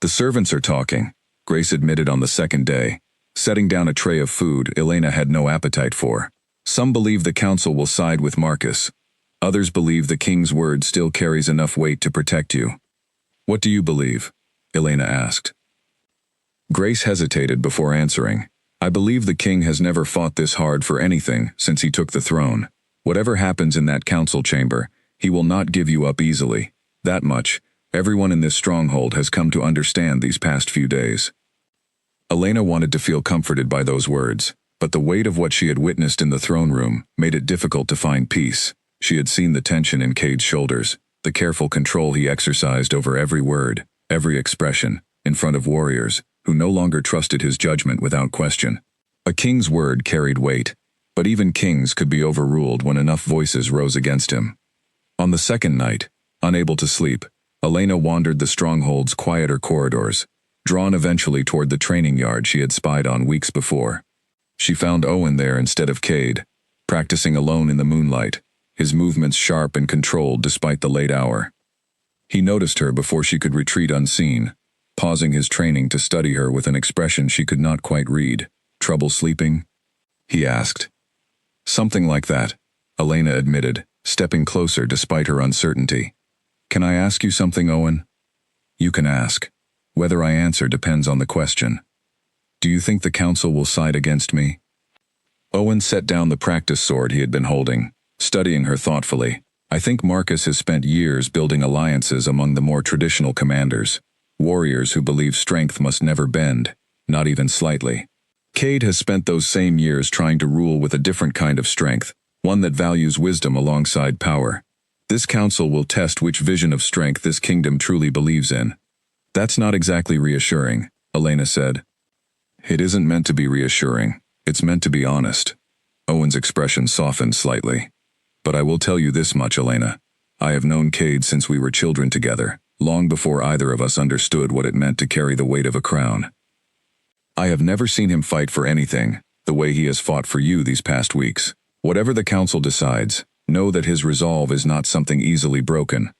"The servants are talking," Grace admitted on the second day, setting down a tray of food Elena had no appetite for. "Some believe the council will side with Marcus. Others believe the king's word still carries enough weight to protect you." "What do you believe?" Elena asked. Grace hesitated before answering. "I believe the king has never fought this hard for anything since he took the throne. Whatever happens in that council chamber, he will not give you up easily. That much, everyone in this stronghold has come to understand these past few days." Elena wanted to feel comforted by those words, but the weight of what she had witnessed in the throne room made it difficult to find peace. She had seen the tension in Cade's shoulders, the careful control he exercised over every word, every expression, in front of warriors who no longer trusted his judgment without question. A king's word carried weight, but even kings could be overruled when enough voices rose against him. On the second night, unable to sleep, Elena wandered the stronghold's quieter corridors, drawn eventually toward the training yard she had spied on weeks before. She found Owen there instead of Cade, practicing alone in the moonlight, his movements sharp and controlled despite the late hour. He noticed her before she could retreat unseen, pausing his training to study her with an expression she could not quite read. "Trouble sleeping?" he asked. "Something like that," Elena admitted, stepping closer despite her uncertainty. "Can I ask you something, Owen?" "You can ask. Whether I answer depends on the question. Do you think the council will side against me?" Owen set down the practice sword he had been holding, studying her thoughtfully. "I think Marcus has spent years building alliances among the more traditional commanders, warriors who believe strength must never bend, not even slightly. Cade has spent those same years trying to rule with a different kind of strength, one that values wisdom alongside power. This council will test which vision of strength this kingdom truly believes in." "That's not exactly reassuring," Elena said. "It isn't meant to be reassuring. It's meant to be honest." Owen's expression softened slightly. "But I will tell you this much, Elena. I have known Cade since we were children together, long before either of us understood what it meant to carry the weight of a crown. I have never seen him fight for anything, the way he has fought for you these past weeks. Whatever the council decides, know that his resolve is not something easily broken."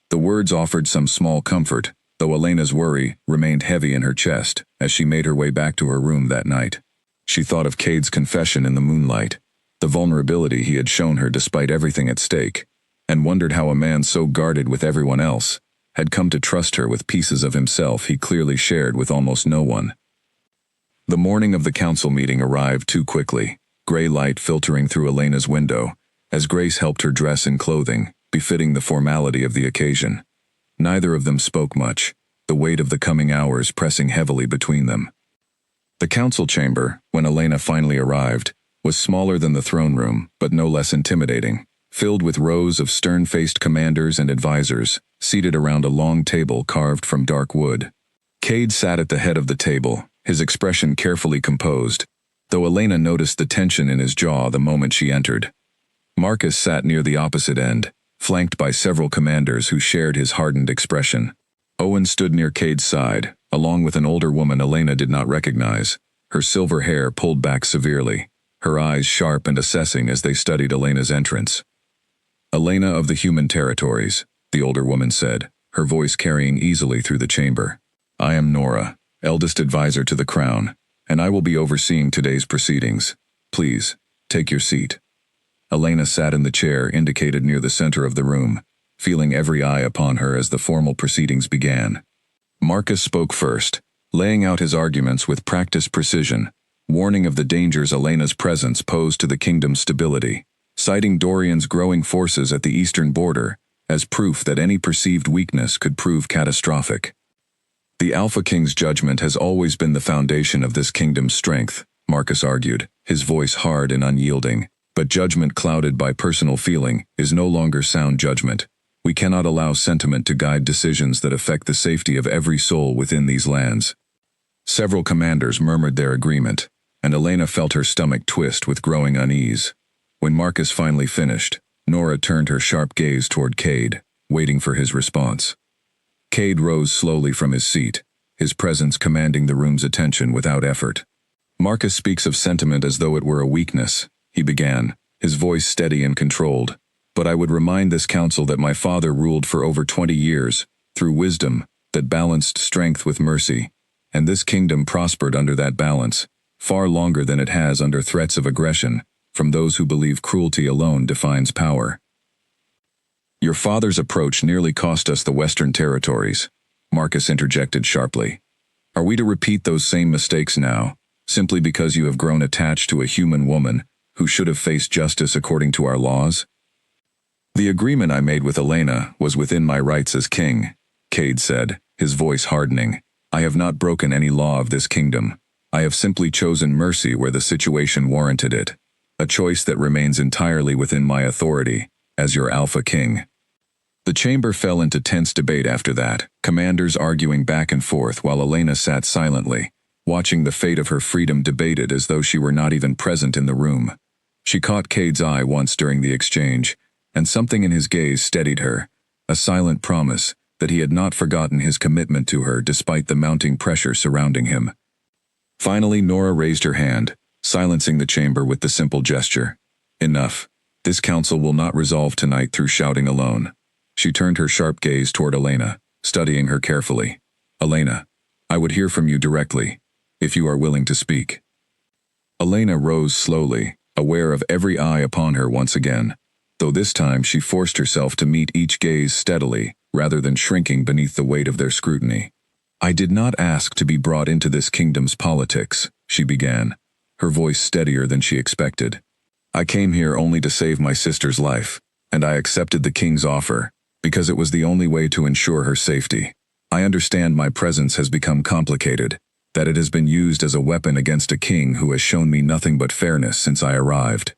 The words offered some small comfort, though Elena's worry remained heavy in her chest as she made her way back to her room that night. She thought of Cade's confession in the moonlight, the vulnerability he had shown her despite everything at stake, and wondered how a man so guarded with everyone else had come to trust her with pieces of himself he clearly shared with almost no one. The morning of the council meeting arrived too quickly, gray light filtering through Elena's window, as Grace helped her dress in clothing befitting the formality of the occasion. Neither of them spoke much, the weight of the coming hours pressing heavily between them. The council chamber, when Elena finally arrived, was smaller than the throne room, but no less intimidating, filled with rows of stern-faced commanders and advisors, seated around a long table carved from dark wood. Cade sat at the head of the table, his expression carefully composed, though Elena noticed the tension in his jaw the moment she entered. Marcus sat near the opposite end, flanked by several commanders who shared his hardened expression. Owen stood near Cade's side, along with an older woman Elena did not recognize, her silver hair pulled back severely, her eyes sharp and assessing as they studied Elena's entrance. "Elena of the human territories," the older woman said, her voice carrying easily through the chamber. "I am Nora, eldest advisor to the crown, and I will be overseeing today's proceedings. Please, take your seat." Elena sat in the chair indicated near the center of the room, feeling every eye upon her as the formal proceedings began. Marcus spoke first, laying out his arguments with practiced precision, warning of the dangers Elena's presence posed to the kingdom's stability, citing Dorian's growing forces at the eastern border as proof that any perceived weakness could prove catastrophic. "The Alpha King's judgment has always been the foundation of this kingdom's strength," Marcus argued, his voice hard and unyielding. "But judgment clouded by personal feeling is no longer sound judgment. We cannot allow sentiment to guide decisions that affect the safety of every soul within these lands." Several commanders murmured their agreement, and Elena felt her stomach twist with growing unease. When Marcus finally finished, Nora turned her sharp gaze toward Cade, waiting for his response. Cade rose slowly from his seat, his presence commanding the room's attention without effort. "Marcus speaks of sentiment as though it were a weakness," he began, his voice steady and controlled. "But I would remind this council that my father ruled for over 20 years, through wisdom that balanced strength with mercy, and this kingdom prospered under that balance, far longer than it has under threats of aggression from those who believe cruelty alone defines power." "Your father's approach nearly cost us the Western territories," Marcus interjected sharply. "Are we to repeat those same mistakes now, simply because you have grown attached to a human woman who should have faced justice according to our laws?" "The agreement I made with Elena was within my rights as king," Cade said, his voice hardening. "I have not broken any law of this kingdom. I have simply chosen mercy where the situation warranted it, a choice that remains entirely within my authority, as your Alpha King." The chamber fell into tense debate after that, commanders arguing back and forth while Elena sat silently, watching the fate of her freedom debated as though she were not even present in the room. She caught Cade's eye once during the exchange, and something in his gaze steadied her, a silent promise that he had not forgotten his commitment to her despite the mounting pressure surrounding him. Finally, Nora raised her hand, silencing the chamber with the simple gesture. "Enough. This council will not resolve tonight through shouting alone." She turned her sharp gaze toward Elena, studying her carefully. "Elena, I would hear from you directly, if you are willing to speak." Elena rose slowly, aware of every eye upon her once again, though this time she forced herself to meet each gaze steadily, rather than shrinking beneath the weight of their scrutiny. "I did not ask to be brought into this kingdom's politics," she began, her voice steadier than she expected. "I came here only to save my sister's life, and I accepted the king's offer, because it was the only way to ensure her safety. I understand my presence has become complicated, that it has been used as a weapon against a king who has shown me nothing but fairness since I arrived."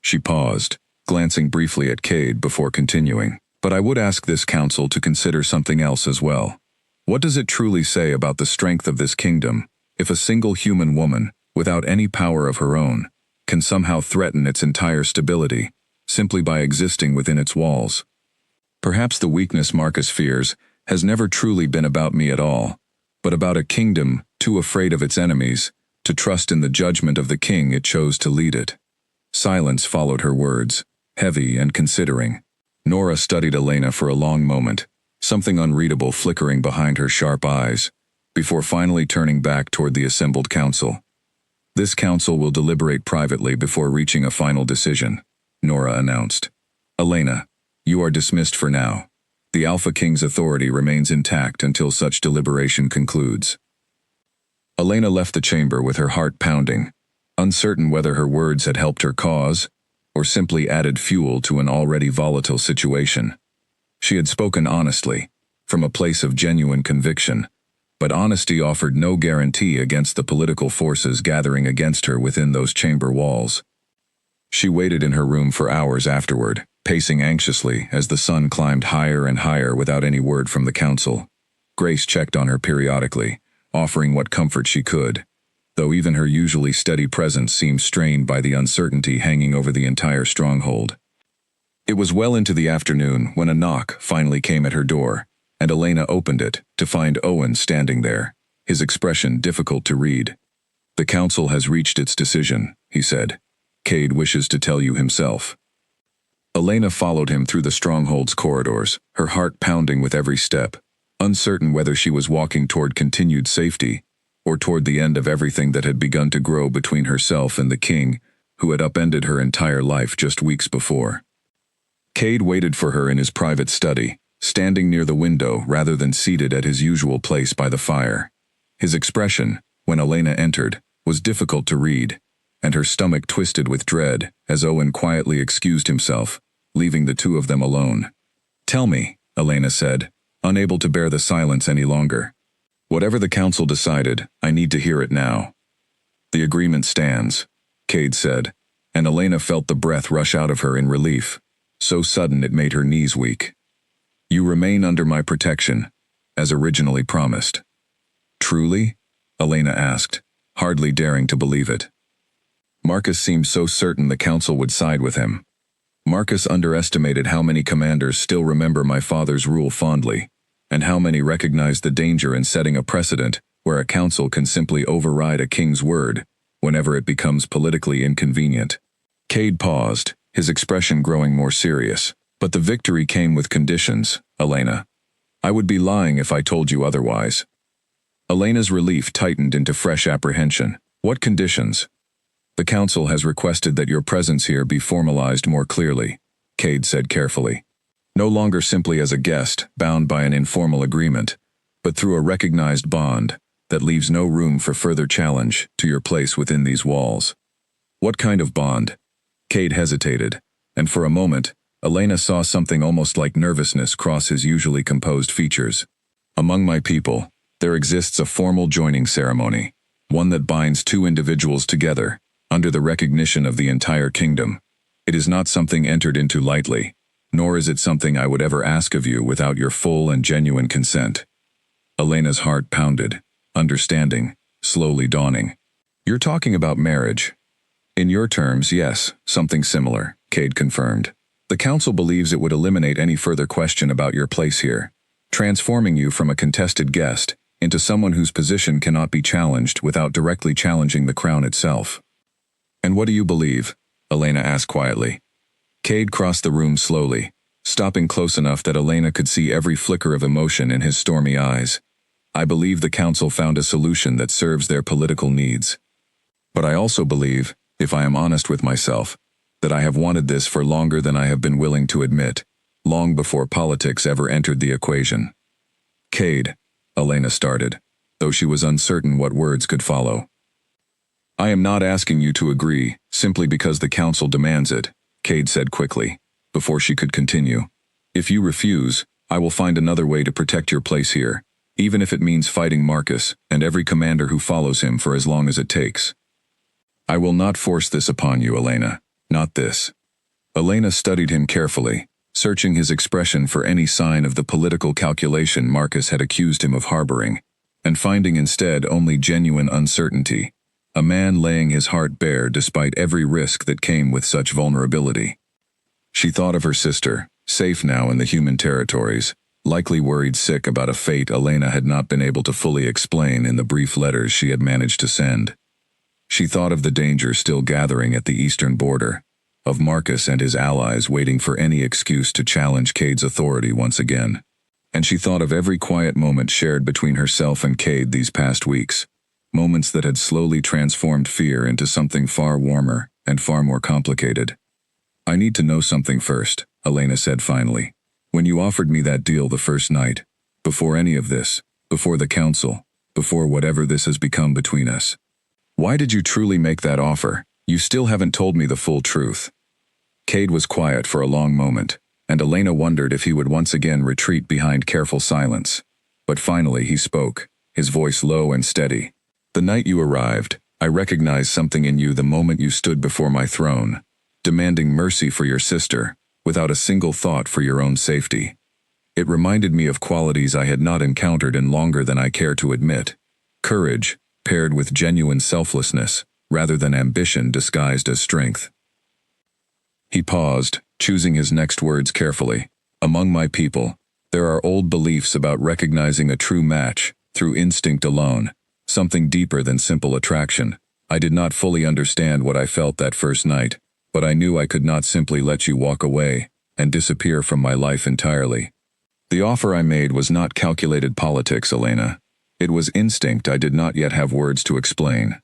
She paused, glancing briefly at Cade before continuing. "But I would ask this council to consider something else as well. What does it truly say about the strength of this kingdom, if a single human woman, without any power of her own, can somehow threaten its entire stability, simply by existing within its walls? Perhaps the weakness Marcus fears has never truly been about me at all, but about a kingdom too afraid of its enemies to trust in the judgment of the king it chose to lead it." Silence followed her words, heavy and considering. Nora studied Elena for a long moment, something unreadable flickering behind her sharp eyes, before finally turning back toward the assembled council. "This council will deliberate privately before reaching a final decision," Nora announced. "Elena, you are dismissed for now. The Alpha King's authority remains intact until such deliberation concludes." Elena left the chamber with her heart pounding, uncertain whether her words had helped her cause, or simply added fuel to an already volatile situation. She had spoken honestly, from a place of genuine conviction, but honesty offered no guarantee against the political forces gathering against her within those chamber walls. She waited in her room for hours afterward, pacing anxiously as the sun climbed higher and higher without any word from the council. Grace checked on her periodically, offering what comfort she could, though even her usually steady presence seemed strained by the uncertainty hanging over the entire stronghold. It was well into the afternoon when a knock finally came at her door, and Elena opened it to find Owen standing there, his expression difficult to read. "The council has reached its decision," he said. "Cade wishes to tell you himself." Elena followed him through the stronghold's corridors, her heart pounding with every step, uncertain whether she was walking toward continued safety or toward the end of everything that had begun to grow between herself and the king, who had upended her entire life just weeks before. Cade waited for her in his private study, standing near the window rather than seated at his usual place by the fire. His expression, when Elena entered, was difficult to read, and her stomach twisted with dread as Owen quietly excused himself, leaving the two of them alone. "Tell me," Elena said, unable to bear the silence any longer. "Whatever the council decided, I need to hear it now." "The agreement stands," Cade said, and Elena felt the breath rush out of her in relief, so sudden it made her knees weak. "You remain under my protection, as originally promised." "Truly?" Elena asked, hardly daring to believe it. Marcus seemed so certain the council would side with him. Marcus underestimated how many commanders still remember my father's rule fondly, and how many recognize the danger in setting a precedent where a council can simply override a king's word whenever it becomes politically inconvenient. Cade paused, his expression growing more serious. "But the victory came with conditions, Elena. I would be lying if I told you otherwise." Elena's relief tightened into fresh apprehension. "What conditions?" "The council has requested that your presence here be formalized more clearly," Cade said carefully. "No longer simply as a guest, bound by an informal agreement, but through a recognized bond that leaves no room for further challenge to your place within these walls." "What kind of bond?" Cade hesitated, and for a moment, Elena saw something almost like nervousness cross his usually composed features. "Among my people, there exists a formal joining ceremony, one that binds two individuals together, under the recognition of the entire kingdom. It is not something entered into lightly, nor is it something I would ever ask of you without your full and genuine consent." Elena's heart pounded, understanding, slowly dawning. "You're talking about marriage." "In your terms, yes, something similar," Cade confirmed. "The council believes it would eliminate any further question about your place here, transforming you from a contested guest into someone whose position cannot be challenged without directly challenging the crown itself." "And what do you believe?" Elena asked quietly. Cade crossed the room slowly, stopping close enough that Elena could see every flicker of emotion in his stormy eyes. "I believe the council found a solution that serves their political needs. But I also believe, if I am honest with myself, that I have wanted this for longer than I have been willing to admit, long before politics ever entered the equation." "Cade," Elena started, though she was uncertain what words could follow. "I am not asking you to agree, simply because the council demands it," Cade said quickly, before she could continue. "If you refuse, I will find another way to protect your place here, even if it means fighting Marcus and every commander who follows him for as long as it takes. I will not force this upon you, Elena. Not this." Elena studied him carefully, searching his expression for any sign of the political calculation Marcus had accused him of harboring, and finding instead only genuine uncertainty, a man laying his heart bare despite every risk that came with such vulnerability. She thought of her sister, safe now in the human territories, likely worried sick about a fate Elena had not been able to fully explain in the brief letters she had managed to send. She thought of the danger still gathering at the eastern border, of Marcus and his allies waiting for any excuse to challenge Cade's authority once again. And she thought of every quiet moment shared between herself and Cade these past weeks, moments that had slowly transformed fear into something far warmer and far more complicated. "I need to know something first," Elena said finally. "When you offered me that deal the first night, before any of this, before the council, before whatever this has become between us, why did you truly make that offer? You still haven't told me the full truth." Cade was quiet for a long moment, and Elena wondered if he would once again retreat behind careful silence. But finally he spoke, his voice low and steady. "The night you arrived, I recognized something in you the moment you stood before my throne, demanding mercy for your sister, without a single thought for your own safety. It reminded me of qualities I had not encountered in longer than I care to admit. Courage, paired with genuine selflessness, rather than ambition disguised as strength. He paused, choosing his next words carefully. Among my people, there are old beliefs about recognizing a true match through instinct alone, something deeper than simple attraction. I did not fully understand what I felt that first night, but I knew I could not simply let you walk away and disappear from my life entirely. The offer I made was not calculated politics, Elena. It was instinct I did not yet have words to explain.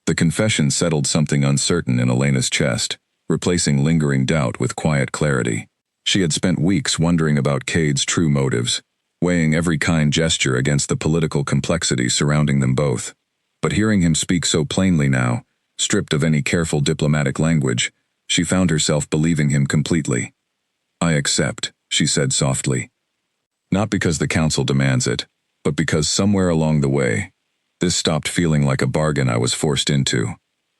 The confession settled something uncertain in Elena's chest, replacing lingering doubt with quiet clarity. She had spent weeks wondering about Cade's true motives, weighing every kind gesture against the political complexity surrounding them both. But hearing him speak so plainly now, stripped of any careful diplomatic language, she found herself believing him completely. I accept, she said softly. Not because the council demands it, but because somewhere along the way, this stopped feeling like a bargain I was forced into,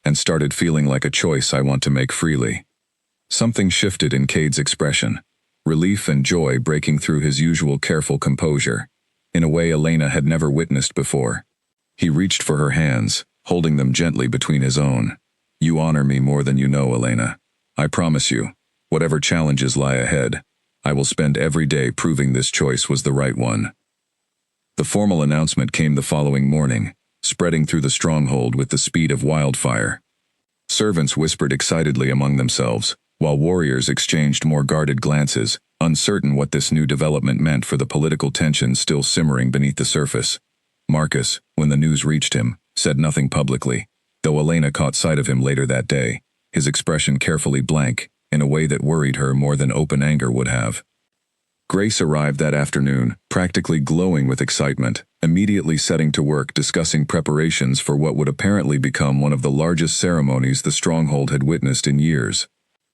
and started feeling like a choice I want to make freely. Something shifted in Cade's expression, relief and joy breaking through his usual careful composure, in a way Elena had never witnessed before. He reached for her hands, holding them gently between his own. You honor me more than you know, Elena. I promise you, whatever challenges lie ahead, I will spend every day proving this choice was the right one. The formal announcement came the following morning, spreading through the stronghold with the speed of wildfire. Servants whispered excitedly among themselves, while warriors exchanged more guarded glances, uncertain what this new development meant for the political tensions still simmering beneath the surface. Marcus, when the news reached him, said nothing publicly, though Elena caught sight of him later that day, his expression carefully blank, in a way that worried her more than open anger would have. Grace arrived that afternoon, practically glowing with excitement, immediately setting to work discussing preparations for what would apparently become one of the largest ceremonies the stronghold had witnessed in years.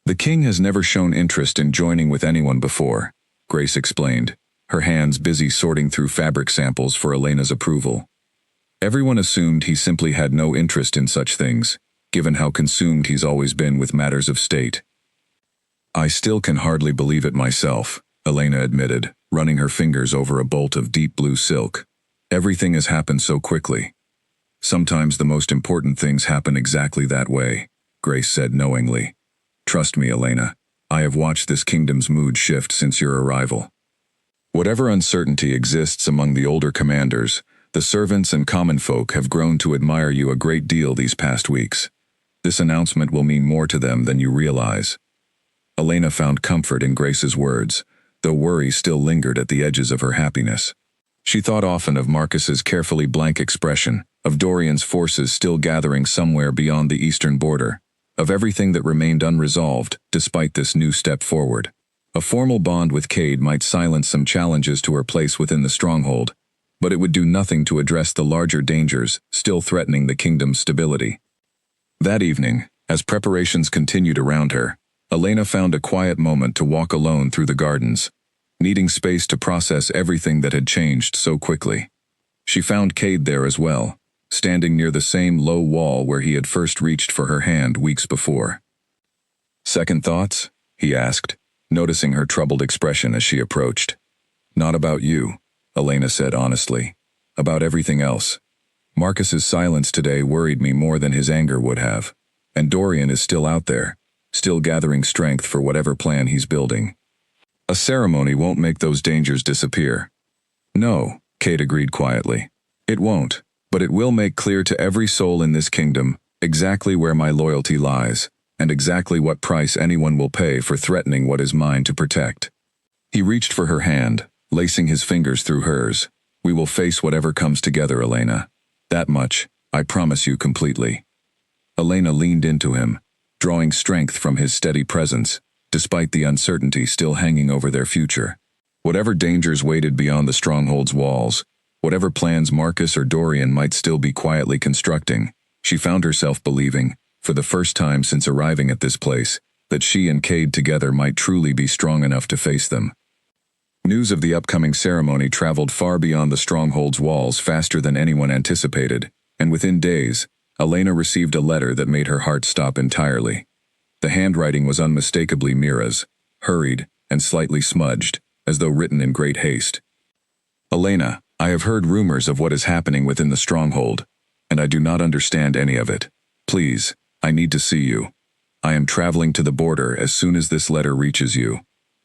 The king has never shown interest in joining with anyone before, Grace explained, her hands busy sorting through fabric samples for Elena's approval. Everyone assumed he simply had no interest in such things, given how consumed he's always been with matters of state. I still can hardly believe it myself, Elena admitted, running her fingers over a bolt of deep blue silk. Everything has happened so quickly. Sometimes the most important things happen exactly that way, Grace said knowingly. Trust me, Elena, I have watched this kingdom's mood shift since your arrival. Whatever uncertainty exists among the older commanders, the servants and common folk have grown to admire you a great deal these past weeks. This announcement will mean more to them than you realize. Elena found comfort in Grace's words, though worry still lingered at the edges of her happiness. She thought often of Marcus's carefully blank expression, of Dorian's forces still gathering somewhere beyond the eastern border, of everything that remained unresolved despite this new step forward. A formal bond with Cade might silence some challenges to her place within the stronghold, but it would do nothing to address the larger dangers still threatening the kingdom's stability. That evening, as preparations continued around her, Elena found a quiet moment to walk alone through the gardens, needing space to process everything that had changed so quickly. She found Cade there as well, standing near the same low wall where he had first reached for her hand weeks before. Second thoughts? He asked, noticing her troubled expression as she approached. Not about you, Elena said honestly. About everything else. Marcus's silence today worried me more than his anger would have. And Dorian is still out there, still gathering strength for whatever plan he's building. A ceremony won't make those dangers disappear. No, Cade agreed quietly. It won't, but it will make clear to every soul in this kingdom exactly where my loyalty lies, and exactly what price anyone will pay for threatening what is mine to protect. He reached for her hand, lacing his fingers through hers. We will face whatever comes together, Elena. That much, I promise you completely. Elena leaned into him, drawing strength from his steady presence, despite the uncertainty still hanging over their future. Whatever dangers waited beyond the stronghold's walls, whatever plans Marcus or Dorian might still be quietly constructing, she found herself believing, for the first time since arriving at this place, that she and Cade together might truly be strong enough to face them. News of the upcoming ceremony traveled far beyond the stronghold's walls faster than anyone anticipated, and within days, Elena received a letter that made her heart stop entirely. The handwriting was unmistakably Mira's, hurried, and slightly smudged, as though written in great haste. Elena, I have heard rumors of what is happening within the stronghold, and I do not understand any of it. Please, I need to see you. I am traveling to the border as soon as this letter reaches you.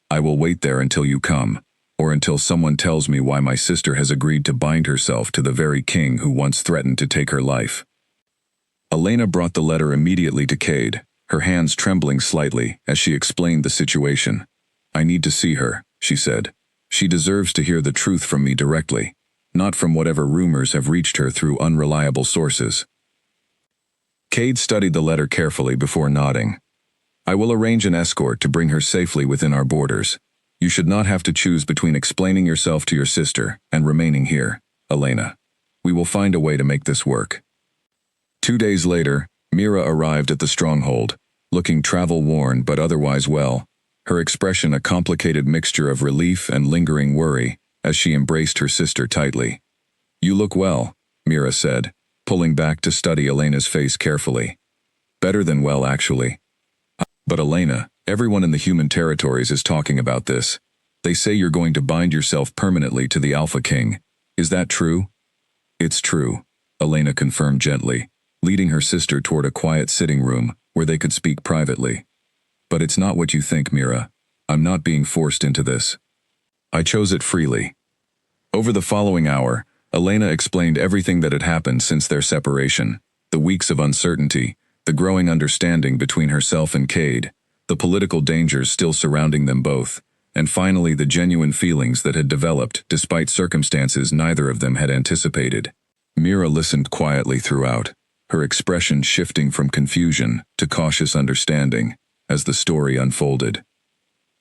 I will wait there until you come, or until someone tells me why my sister has agreed to bind herself to the very king who once threatened to take her life. Elena brought the letter immediately to Cade, her hands trembling slightly as she explained the situation. I need to see her, she said. She deserves to hear the truth from me directly, not from whatever rumors have reached her through unreliable sources. Cade studied the letter carefully before nodding. I will arrange an escort to bring her safely within our borders. You should not have to choose between explaining yourself to your sister and remaining here, Elena. We will find a way to make this work. 2 days later, Mira arrived at the stronghold, looking travel-worn but otherwise well, her expression a complicated mixture of relief and lingering worry as she embraced her sister tightly. You look well, Mira said, pulling back to study Elena's face carefully. Better than well, actually. But Elena, everyone in the human territories is talking about this. They say you're going to bind yourself permanently to the Alpha King. Is that true? It's true, Elena confirmed gently, leading her sister toward a quiet sitting room where they could speak privately. But it's not what you think, Mira. I'm not being forced into this. I chose it freely. Over the following hour, Elena explained everything that had happened since their separation, the weeks of uncertainty, the growing understanding between herself and Cade, the political dangers still surrounding them both, and finally the genuine feelings that had developed despite circumstances neither of them had anticipated. Mira listened quietly throughout, her expression shifting from confusion to cautious understanding as the story unfolded.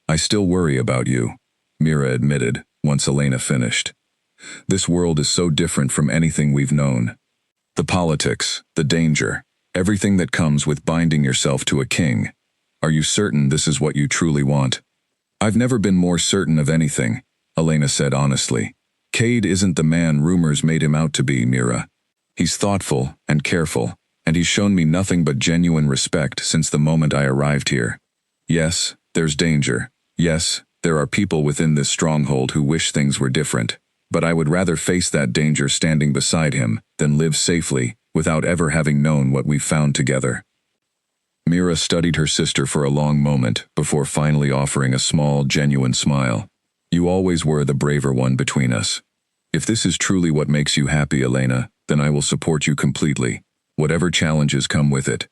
I still worry about you, Mira admitted once Elena finished. This world is so different from anything we've known. The politics, the danger, everything that comes with binding yourself to a king. Are you certain this is what you truly want? I've never been more certain of anything, Elena said honestly. Cade isn't the man rumors made him out to be, Mira. He's thoughtful and careful, and he's shown me nothing but genuine respect since the moment I arrived here. Yes, there's danger. Yes, there are people within this stronghold who wish things were different. But I would rather face that danger standing beside him than live safely without ever having known what we've found together. Mira studied her sister for a long moment before finally offering a small, genuine smile. You always were the braver one between us. If this is truly what makes you happy, Elena, then I will support you completely, whatever challenges come with it.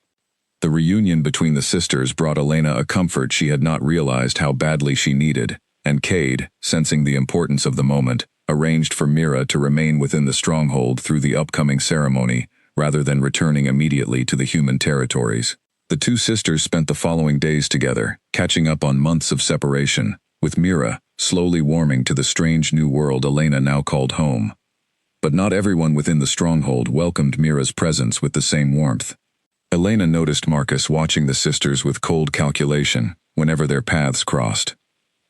The reunion between the sisters brought Elena a comfort she had not realized how badly she needed, and Cade, sensing the importance of the moment, arranged for Mira to remain within the stronghold through the upcoming ceremony, rather than returning immediately to the human territories. The two sisters spent the following days together, catching up on months of separation, with Mira slowly warming to the strange new world Elena now called home. But not everyone within the stronghold welcomed Mira's presence with the same warmth. Elena noticed Marcus watching the sisters with cold calculation whenever their paths crossed,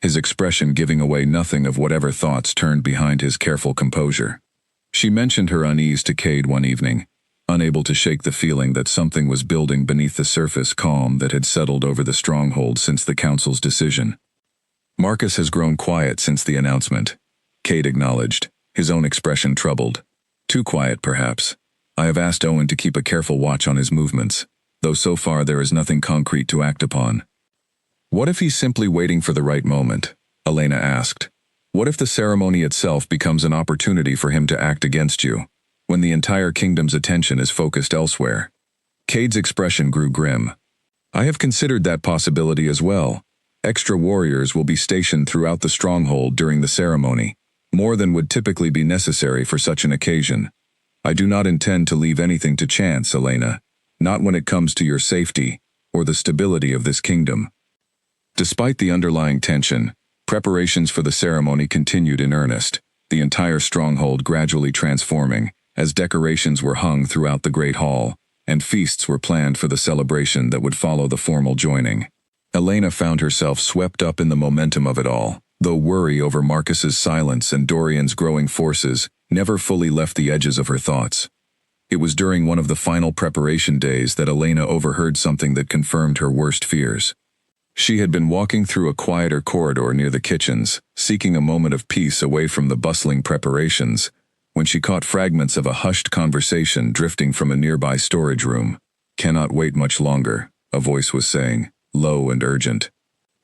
his expression giving away nothing of whatever thoughts turned behind his careful composure. She mentioned her unease to Cade one evening, unable to shake the feeling that something was building beneath the surface calm that had settled over the stronghold since the council's decision. Marcus has grown quiet since the announcement, Cade acknowledged, his own expression troubled. Too quiet, perhaps. I have asked Owen to keep a careful watch on his movements, though so far there is nothing concrete to act upon. What if he's simply waiting for the right moment? Elena asked. What if the ceremony itself becomes an opportunity for him to act against you, when the entire kingdom's attention is focused elsewhere? Cade's expression grew grim. I have considered that possibility as well. Extra warriors will be stationed throughout the stronghold during the ceremony, more than would typically be necessary for such an occasion. I do not intend to leave anything to chance, Elena, not when it comes to your safety or the stability of this kingdom. Despite the underlying tension, preparations for the ceremony continued in earnest, the entire stronghold gradually transforming as decorations were hung throughout the great hall, and feasts were planned for the celebration that would follow the formal joining. Elena found herself swept up in the momentum of it all, though worry over Marcus's silence and Dorian's growing forces never fully left the edges of her thoughts. It was during one of the final preparation days that Elena overheard something that confirmed her worst fears. She had been walking through a quieter corridor near the kitchens, seeking a moment of peace away from the bustling preparations, when she caught fragments of a hushed conversation drifting from a nearby storage room. "Cannot wait much longer," a voice was saying, low and urgent.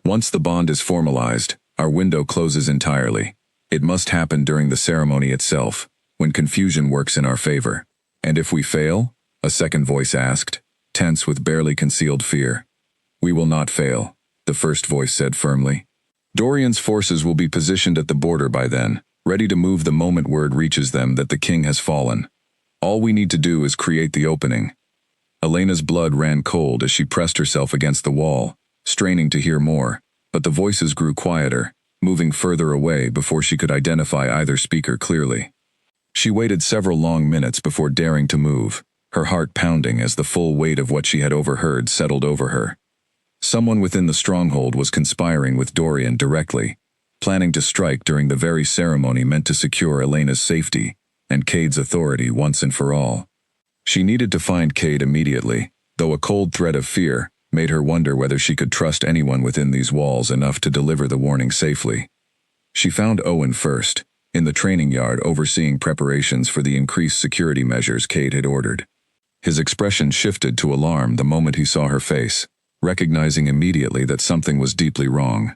"Once the bond is formalized, our window closes entirely. It must happen during the ceremony itself, when confusion works in our favor." "And if we fail?" a second voice asked, tense with barely concealed fear. "We will not fail," the first voice said firmly. "Dorian's forces will be positioned at the border by then, ready to move the moment word reaches them that the king has fallen. All we need to do is create the opening." Elena's blood ran cold as she pressed herself against the wall, straining to hear more, but the voices grew quieter, moving further away before she could identify either speaker clearly. She waited several long minutes before daring to move, her heart pounding as the full weight of what she had overheard settled over her. Someone within the stronghold was conspiring with Dorian directly, planning to strike during the very ceremony meant to secure Elena's safety and Cade's authority once and for all. She needed to find Cade immediately, though a cold threat of fear made her wonder whether she could trust anyone within these walls enough to deliver the warning safely. She found Owen first, in the training yard overseeing preparations for the increased security measures Cade had ordered. His expression shifted to alarm the moment he saw her face, recognizing immediately that something was deeply wrong.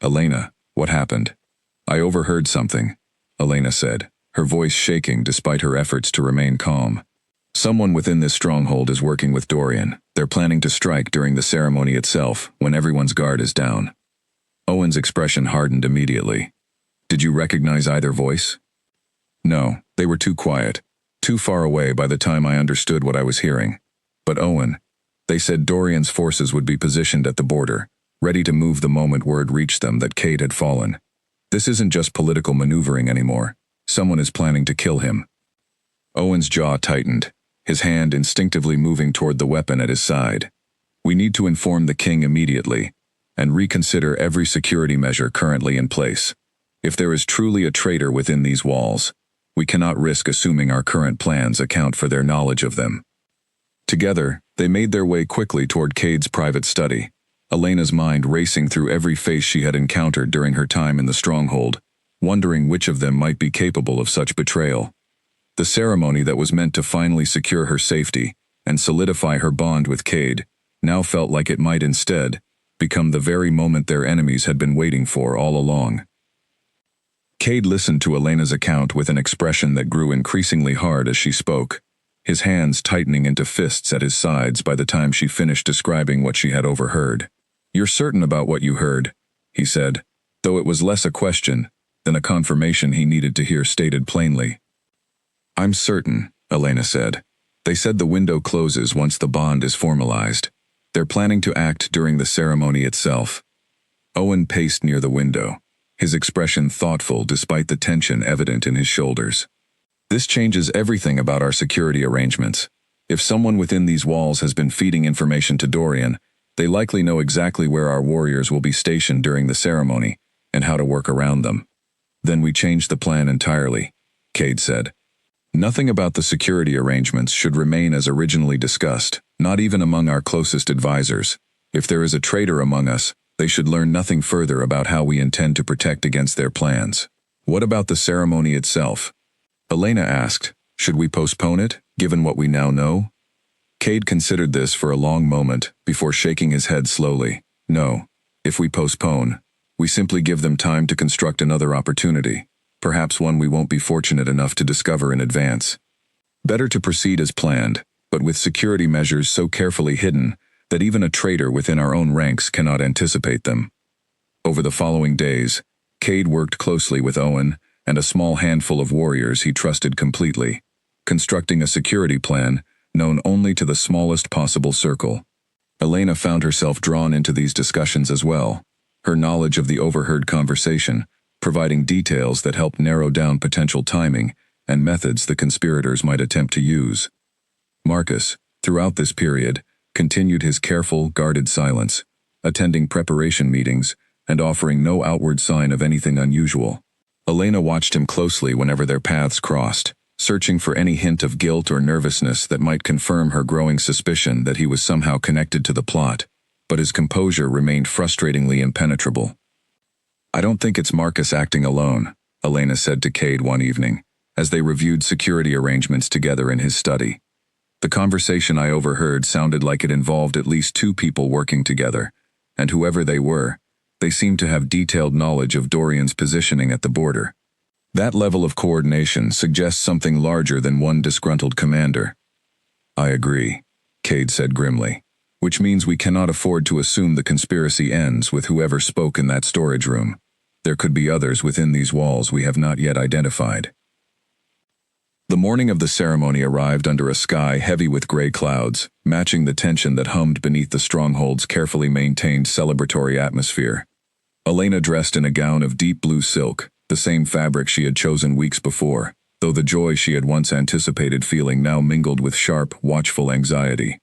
"Elena, what happened?" "I overheard something," Elena said, her voice shaking despite her efforts to remain calm. "Someone within this stronghold is working with Dorian. They're planning to strike during the ceremony itself, when everyone's guard is down." Owen's expression hardened immediately. "Did you recognize either voice?" "No, they were too quiet, too far away by the time I understood what I was hearing. But Owen, they said Dorian's forces would be positioned at the border, ready to move the moment word reached them that Cade had fallen. This isn't just political maneuvering anymore. Someone is planning to kill him." Owen's jaw tightened, his hand instinctively moving toward the weapon at his side. "We need to inform the king immediately, and reconsider every security measure currently in place. If there is truly a traitor within these walls, we cannot risk assuming our current plans account for their knowledge of them." Together, they made their way quickly toward Cade's private study, Elena's mind racing through every face she had encountered during her time in the stronghold, wondering which of them might be capable of such betrayal. The ceremony that was meant to finally secure her safety and solidify her bond with Cade now felt like it might instead become the very moment their enemies had been waiting for all along. Cade listened to Elena's account with an expression that grew increasingly hard as she spoke, his hands tightening into fists at his sides by the time she finished describing what she had overheard. "You're certain about what you heard," he said, though it was less a question than a confirmation he needed to hear stated plainly. "I'm certain," Elena said. "They said the window closes once the bond is formalized. They're planning to act during the ceremony itself." Owen paced near the window, his expression thoughtful despite the tension evident in his shoulders. "This changes everything about our security arrangements. If someone within these walls has been feeding information to Dorian, they likely know exactly where our warriors will be stationed during the ceremony and how to work around them." "Then we change the plan entirely," Cade said. "Nothing about the security arrangements should remain as originally discussed, not even among our closest advisors. If there is a traitor among us, they should learn nothing further about how we intend to protect against their plans." "What about the ceremony itself?" Elena asked. "Should we postpone it, given what we now know?" Cade considered this for a long moment before shaking his head slowly. "No. If we postpone, we simply give them time to construct another opportunity, perhaps one we won't be fortunate enough to discover in advance. Better to proceed as planned, but with security measures so carefully hidden that even a traitor within our own ranks cannot anticipate them." Over the following days, Cade worked closely with Owen and a small handful of warriors he trusted completely, constructing a security plan known only to the smallest possible circle. Elena found herself drawn into these discussions as well, her knowledge of the overheard conversation providing details that helped narrow down potential timing and methods the conspirators might attempt to use. Marcus, throughout this period, continued his careful, guarded silence, attending preparation meetings and offering no outward sign of anything unusual. Elena watched him closely whenever their paths crossed, searching for any hint of guilt or nervousness that might confirm her growing suspicion that he was somehow connected to the plot. but his composure remained frustratingly impenetrable. "I don't think it's Marcus acting alone," Elena said to Cade one evening, as they reviewed security arrangements together in his study. "The conversation I overheard sounded like it involved at least two people working together, and whoever they were, they seemed to have detailed knowledge of Dorian's positioning at the border. That level of coordination suggests something larger than one disgruntled commander." "I agree," Cade said grimly, "which means we cannot afford to assume the conspiracy ends with whoever spoke in that storage room. There could be others within these walls we have not yet identified." The morning of the ceremony arrived under a sky heavy with gray clouds, matching the tension that hummed beneath the stronghold's carefully maintained celebratory atmosphere. Elena dressed in a gown of deep blue silk, the same fabric she had chosen weeks before, though the joy she had once anticipated feeling now mingled with sharp, watchful anxiety.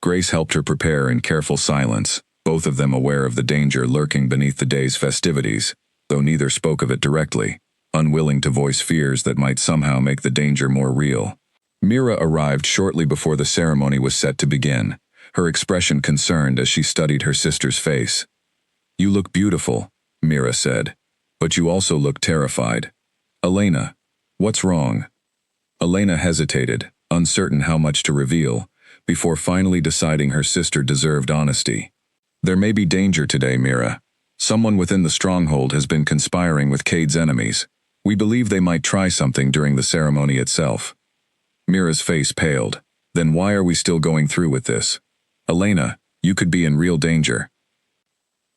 Grace helped her prepare in careful silence, both of them aware of the danger lurking beneath the day's festivities, though neither spoke of it directly, unwilling to voice fears that might somehow make the danger more real. Mira arrived shortly before the ceremony was set to begin, her expression concerned as she studied her sister's face. "You look beautiful," Mira said, "but you also look terrified. Elena, what's wrong?" Elena hesitated, uncertain how much to reveal, before finally deciding her sister deserved honesty. "There may be danger today, Mira. Someone within the stronghold has been conspiring with Cade's enemies. We believe they might try something during the ceremony itself." Mira's face paled. "Then why are we still going through with this? Elena, you could be in real danger."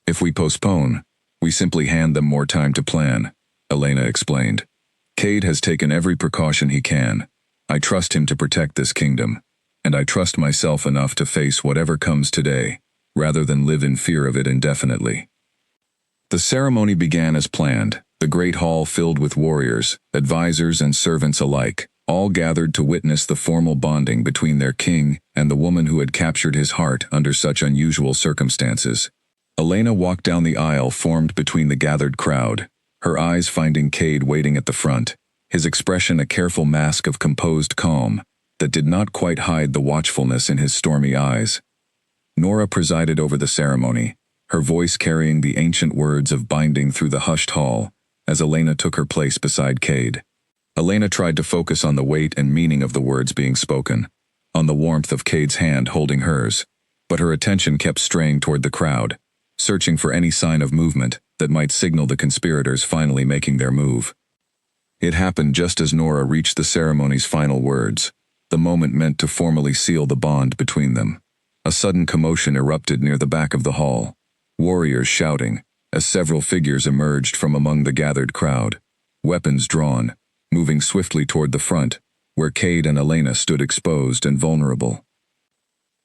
"If we postpone, we simply hand them more time to plan," Elena explained. "Cade has taken every precaution he can. I trust him to protect this kingdom, and I trust myself enough to face whatever comes today, rather than live in fear of it indefinitely." The ceremony began as planned, the great hall filled with warriors, advisors and servants alike, all gathered to witness the formal bonding between their king and the woman who had captured his heart under such unusual circumstances. Elena walked down the aisle formed between the gathered crowd, her eyes finding Cade waiting at the front, his expression a careful mask of composed calm that did not quite hide the watchfulness in his stormy eyes. Nora presided over the ceremony, her voice carrying the ancient words of binding through the hushed hall, as Elena took her place beside Cade. Elena tried to focus on the weight and meaning of the words being spoken, on the warmth of Cade's hand holding hers, but her attention kept straying toward the crowd, searching for any sign of movement that might signal the conspirators finally making their move. It happened just as Nora reached the ceremony's final words, the moment meant to formally seal the bond between them. A sudden commotion erupted near the back of the hall, warriors shouting, as several figures emerged from among the gathered crowd, weapons drawn, moving swiftly toward the front, where Cade and Elena stood exposed and vulnerable.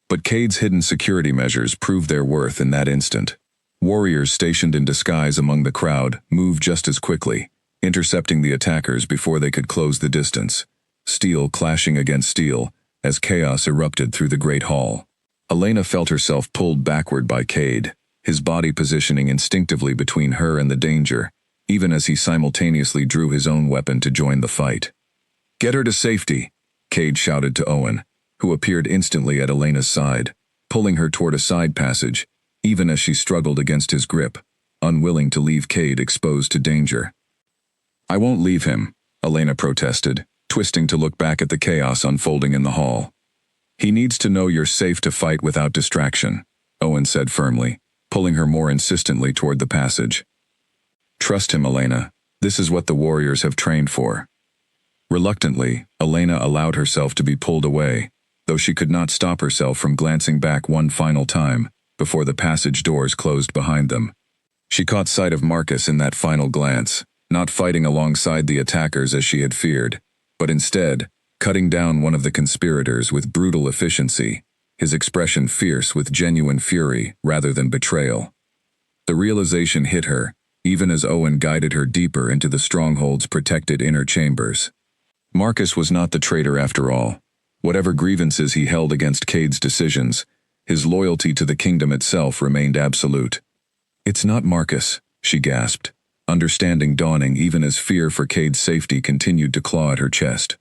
But Cade's hidden security measures proved their worth in that instant. Warriors stationed in disguise among the crowd moved just as quickly, intercepting the attackers before they could close the distance, steel clashing against steel as chaos erupted through the great hall. Elena felt herself pulled backward by Cade, his body positioning instinctively between her and the danger, even as he simultaneously drew his own weapon to join the fight. "Get her to safety," Cade shouted to Owen, who appeared instantly at Elena's side, pulling her toward a side passage, even as she struggled against his grip, unwilling to leave Cade exposed to danger. "I won't leave him," Elena protested, twisting to look back at the chaos unfolding in the hall. "He needs to know you're safe to fight without distraction," Owen said firmly, pulling her more insistently toward the passage. "Trust him, Elena. This is what the warriors have trained for." Reluctantly, Elena allowed herself to be pulled away, though she could not stop herself from glancing back one final time before the passage doors closed behind them. She caught sight of Marcus in that final glance, not fighting alongside the attackers as she had feared, but instead, cutting down one of the conspirators with brutal efficiency, his expression fierce with genuine fury rather than betrayal. The realization hit her, even as Owen guided her deeper into the stronghold's protected inner chambers. Marcus was not the traitor after all. Whatever grievances he held against Cade's decisions, his loyalty to the kingdom itself remained absolute. "It's not Marcus," she gasped, understanding dawning even as fear for Cade's safety continued to claw at her chest.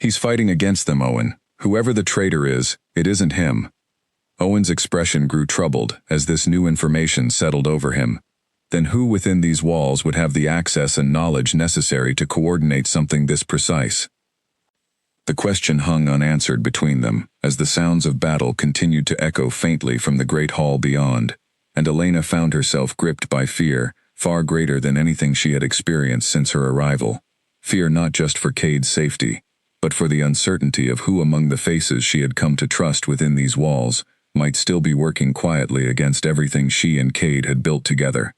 "He's fighting against them, Owen. Whoever the traitor is, it isn't him." Owen's expression grew troubled as this new information settled over him. Then who within these walls would have the access and knowledge necessary to coordinate something this precise? The question hung unanswered between them, as the sounds of battle continued to echo faintly from the great hall beyond, and Elena found herself gripped by fear, far greater than anything she had experienced since her arrival. Fear not just for Cade's safety, but for the uncertainty of who among the faces she had come to trust within these walls might still be working quietly against everything she and Cade had built together.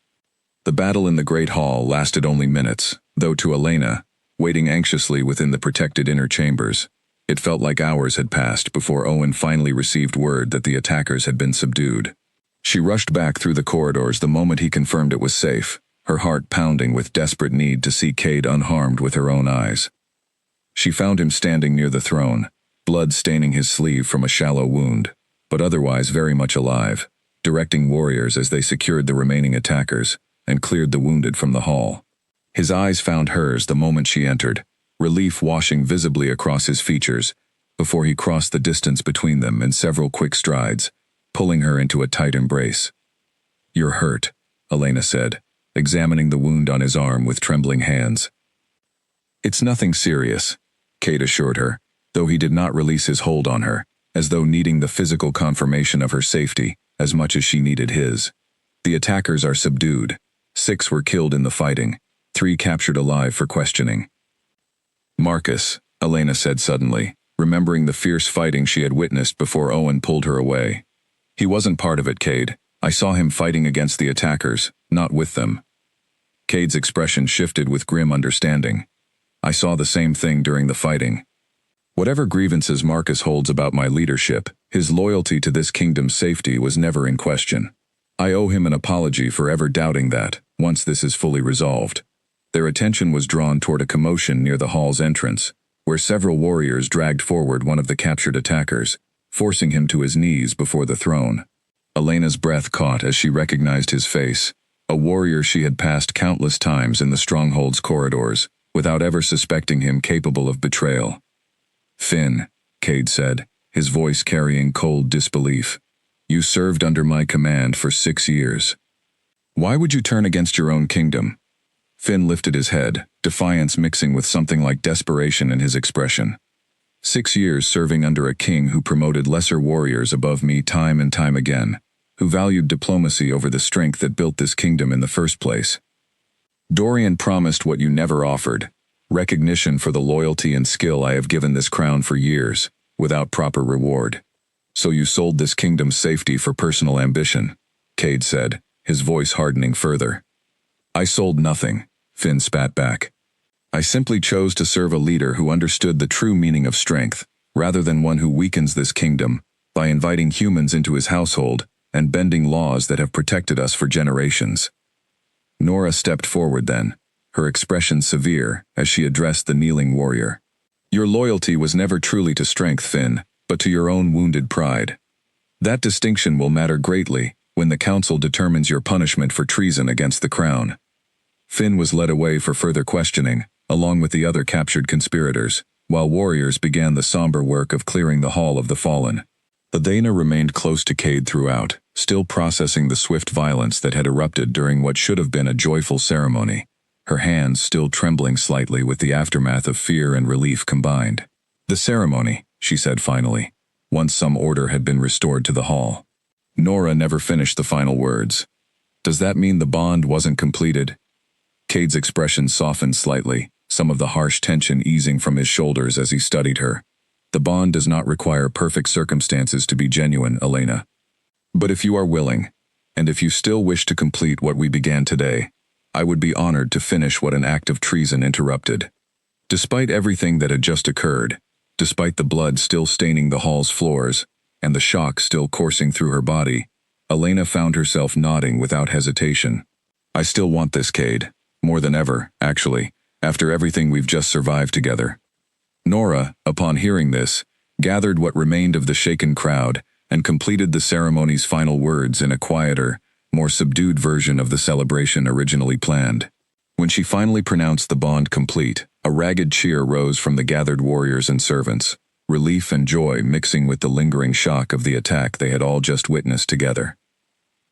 The battle in the great hall lasted only minutes, though to Elena, waiting anxiously within the protected inner chambers, it felt like hours had passed before Owen finally received word that the attackers had been subdued. She rushed back through the corridors the moment he confirmed it was safe, her heart pounding with desperate need to see Cade unharmed with her own eyes. She found him standing near the throne, blood staining his sleeve from a shallow wound, but otherwise very much alive, directing warriors as they secured the remaining attackers and cleared the wounded from the hall. His eyes found hers the moment she entered, relief washing visibly across his features, before he crossed the distance between them in several quick strides, pulling her into a tight embrace. "You're hurt," Elena said, examining the wound on his arm with trembling hands. "It's nothing serious," Cade assured her, though he did not release his hold on her, as though needing the physical confirmation of her safety as much as she needed his. "The attackers are subdued. 6 were killed in the fighting, 3 captured alive for questioning." "Marcus," Elena said suddenly, remembering the fierce fighting she had witnessed before Owen pulled her away. "He wasn't part of it, Cade. I saw him fighting against the attackers, not with them." Cade's expression shifted with grim understanding. "I saw the same thing during the fighting. Whatever grievances Marcus holds about my leadership, his loyalty to this kingdom's safety was never in question. I owe him an apology for ever doubting that, once this is fully resolved." Their attention was drawn toward a commotion near the hall's entrance, where several warriors dragged forward one of the captured attackers, forcing him to his knees before the throne. Elena's breath caught as she recognized his face, a warrior she had passed countless times in the stronghold's corridors, without ever suspecting him capable of betrayal. "Finn," Cade said, his voice carrying cold disbelief. "You served under my command for 6 years. Why would you turn against your own kingdom?" Finn lifted his head, defiance mixing with something like desperation in his expression. 6 years serving under a king who promoted lesser warriors above me time and time again, who valued diplomacy over the strength that built this kingdom in the first place. Dorian promised what you never offered, recognition for the loyalty and skill I have given this crown for years, without proper reward. So you sold this kingdom's safety for personal ambition, Cade said, his voice hardening further. "I sold nothing," Finn spat back. "I simply chose to serve a leader who understood the true meaning of strength, rather than one who weakens this kingdom, by inviting humans into his household and bending laws that have protected us for generations." Nora stepped forward then, her expression severe as she addressed the kneeling warrior. "Your loyalty was never truly to strength, Finn, but to your own wounded pride. That distinction will matter greatly when the council determines your punishment for treason against the crown." Finn was led away for further questioning, along with the other captured conspirators, while warriors began the somber work of clearing the Hall of the Fallen. Elena remained close to Cade throughout, still processing the swift violence that had erupted during what should have been a joyful ceremony, her hands still trembling slightly with the aftermath of fear and relief combined. "The ceremony," she said finally, once some order had been restored to the hall. Nora never finished the final words. "Does that mean the bond wasn't completed?" Cade's expression softened slightly, some of the harsh tension easing from his shoulders as he studied her. "The bond does not require perfect circumstances to be genuine, Elena. But if you are willing, and if you still wish to complete what we began today, I would be honored to finish what an act of treason interrupted." Despite everything that had just occurred, despite the blood still staining the hall's floors, and the shock still coursing through her body, Elena found herself nodding without hesitation. "I still want this, Cade. More than ever, actually, after everything we've just survived together." Nora, upon hearing this, gathered what remained of the shaken crowd and completed the ceremony's final words in a quieter, more subdued version of the celebration originally planned. When she finally pronounced the bond complete, a ragged cheer rose from the gathered warriors and servants. relief and joy mixing with the lingering shock of the attack they had all just witnessed together.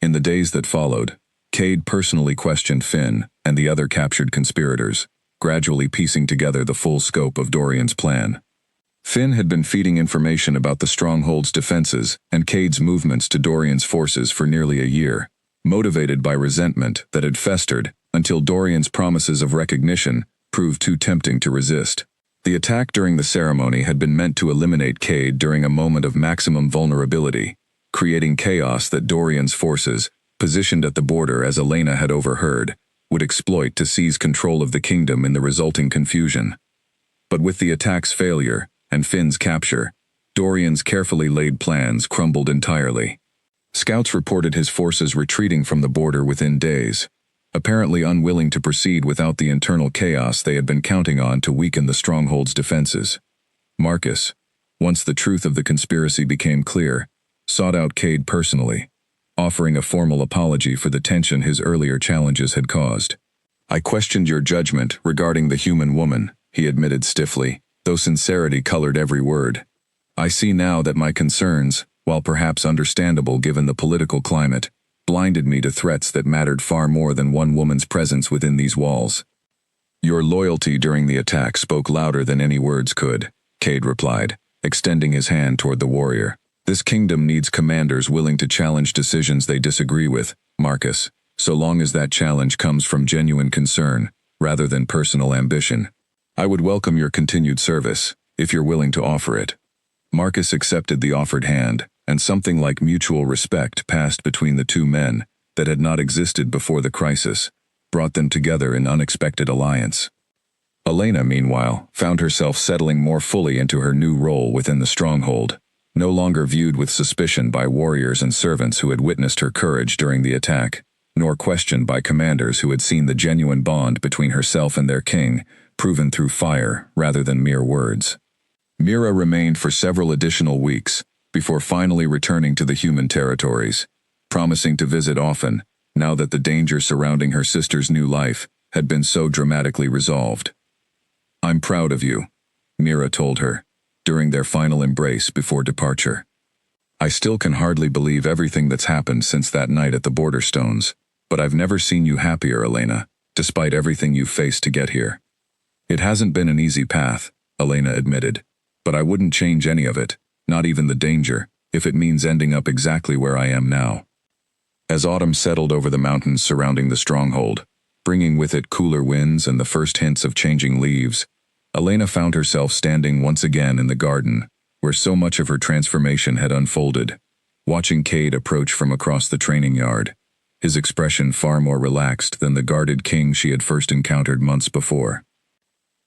In the days that followed, Cade personally questioned Finn and the other captured conspirators, gradually piecing together the full scope of Dorian's plan. Finn had been feeding information about the stronghold's defenses and Cade's movements to Dorian's forces for nearly a year, motivated by resentment that had festered until Dorian's promises of recognition proved too tempting to resist. The attack during the ceremony had been meant to eliminate Cade during a moment of maximum vulnerability, creating chaos that Dorian's forces, positioned at the border as Elena had overheard, would exploit to seize control of the kingdom in the resulting confusion. But with the attack's failure and Finn's capture, Dorian's carefully laid plans crumbled entirely. Scouts reported his forces retreating from the border within days, apparently unwilling to proceed without the internal chaos they had been counting on to weaken the stronghold's defenses. Marcus, once the truth of the conspiracy became clear, sought out Cade personally, offering a formal apology for the tension his earlier challenges had caused. "I questioned your judgment regarding the human woman," he admitted stiffly, though sincerity colored every word. "I see now that my concerns, while perhaps understandable given the political climate, blinded me to threats that mattered far more than one woman's presence within these walls." "Your loyalty during the attack spoke louder than any words could," Cade replied, extending his hand toward the warrior. "This kingdom needs commanders willing to challenge decisions they disagree with, Marcus, so long as that challenge comes from genuine concern, rather than personal ambition. I would welcome your continued service, if you're willing to offer it." Marcus accepted the offered hand, and something like mutual respect passed between the two men that had not existed before the crisis, brought them together in unexpected alliance. Elena, meanwhile, found herself settling more fully into her new role within the stronghold, no longer viewed with suspicion by warriors and servants who had witnessed her courage during the attack, nor questioned by commanders who had seen the genuine bond between herself and their king, proven through fire rather than mere words. Mira remained for several additional weeks, before finally returning to the human territories, promising to visit often, now that the danger surrounding her sister's new life had been so dramatically resolved. "I'm proud of you," Mira told her, during their final embrace before departure. "I still can hardly believe everything that's happened since that night at the border stones, but I've never seen you happier, Elena, despite everything you've faced to get here." "It hasn't been an easy path," Elena admitted, "but I wouldn't change any of it, not even the danger, if it means ending up exactly where I am now." As autumn settled over the mountains surrounding the stronghold, bringing with it cooler winds and the first hints of changing leaves, Elena found herself standing once again in the garden, where so much of her transformation had unfolded, watching Cade approach from across the training yard, his expression far more relaxed than the guarded king she had first encountered months before.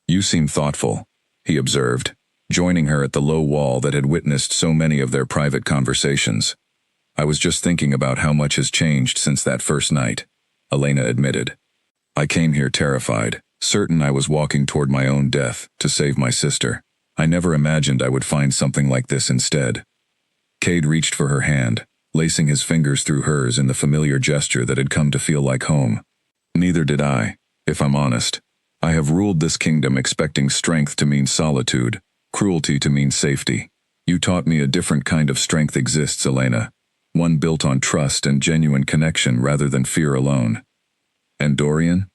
"You seem thoughtful," he observed, joining her at the low wall that had witnessed so many of their private conversations. "I was just thinking about how much has changed since that first night," Elena admitted. "I came here terrified, certain I was walking toward my own death to save my sister. I never imagined I would find something like this instead." Cade reached for her hand, lacing his fingers through hers in the familiar gesture that had come to feel like home. "Neither did I, if I'm honest. I have ruled this kingdom expecting strength to mean solitude, cruelty to mean safety. You taught me a different kind of strength exists, Elena, one built on trust and genuine connection rather than fear alone." "And Dorian?"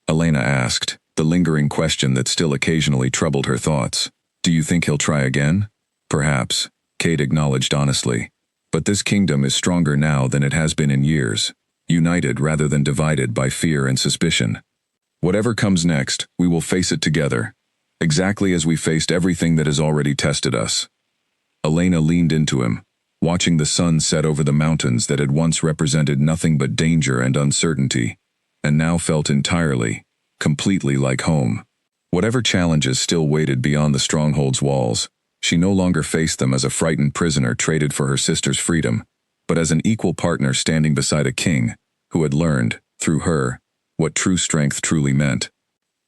Elena asked, the lingering question that still occasionally troubled her thoughts. "Do you think he'll try again?" "Perhaps," Cade acknowledged honestly. "But this kingdom is stronger now than it has been in years, united rather than divided by fear and suspicion. Whatever comes next, we will face it together, exactly as we faced everything that has already tested us." Elena leaned into him, watching the sun set over the mountains that had once represented nothing but danger and uncertainty, and now felt entirely, completely like home. Whatever challenges still waited beyond the stronghold's walls, she no longer faced them as a frightened prisoner traded for her sister's freedom, but as an equal partner standing beside a king who had learned, through her, what true strength truly meant.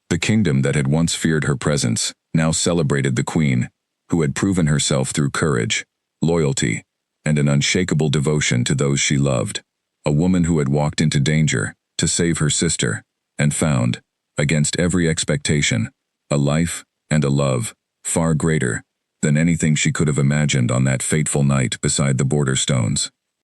The kingdom that had once feared her presence now celebrated the queen, who had proven herself through courage, loyalty, and an unshakable devotion to those she loved. A woman who had walked into danger to save her sister, and found, against every expectation, a life and a love far greater than anything she could have imagined on that fateful night beside the border stones.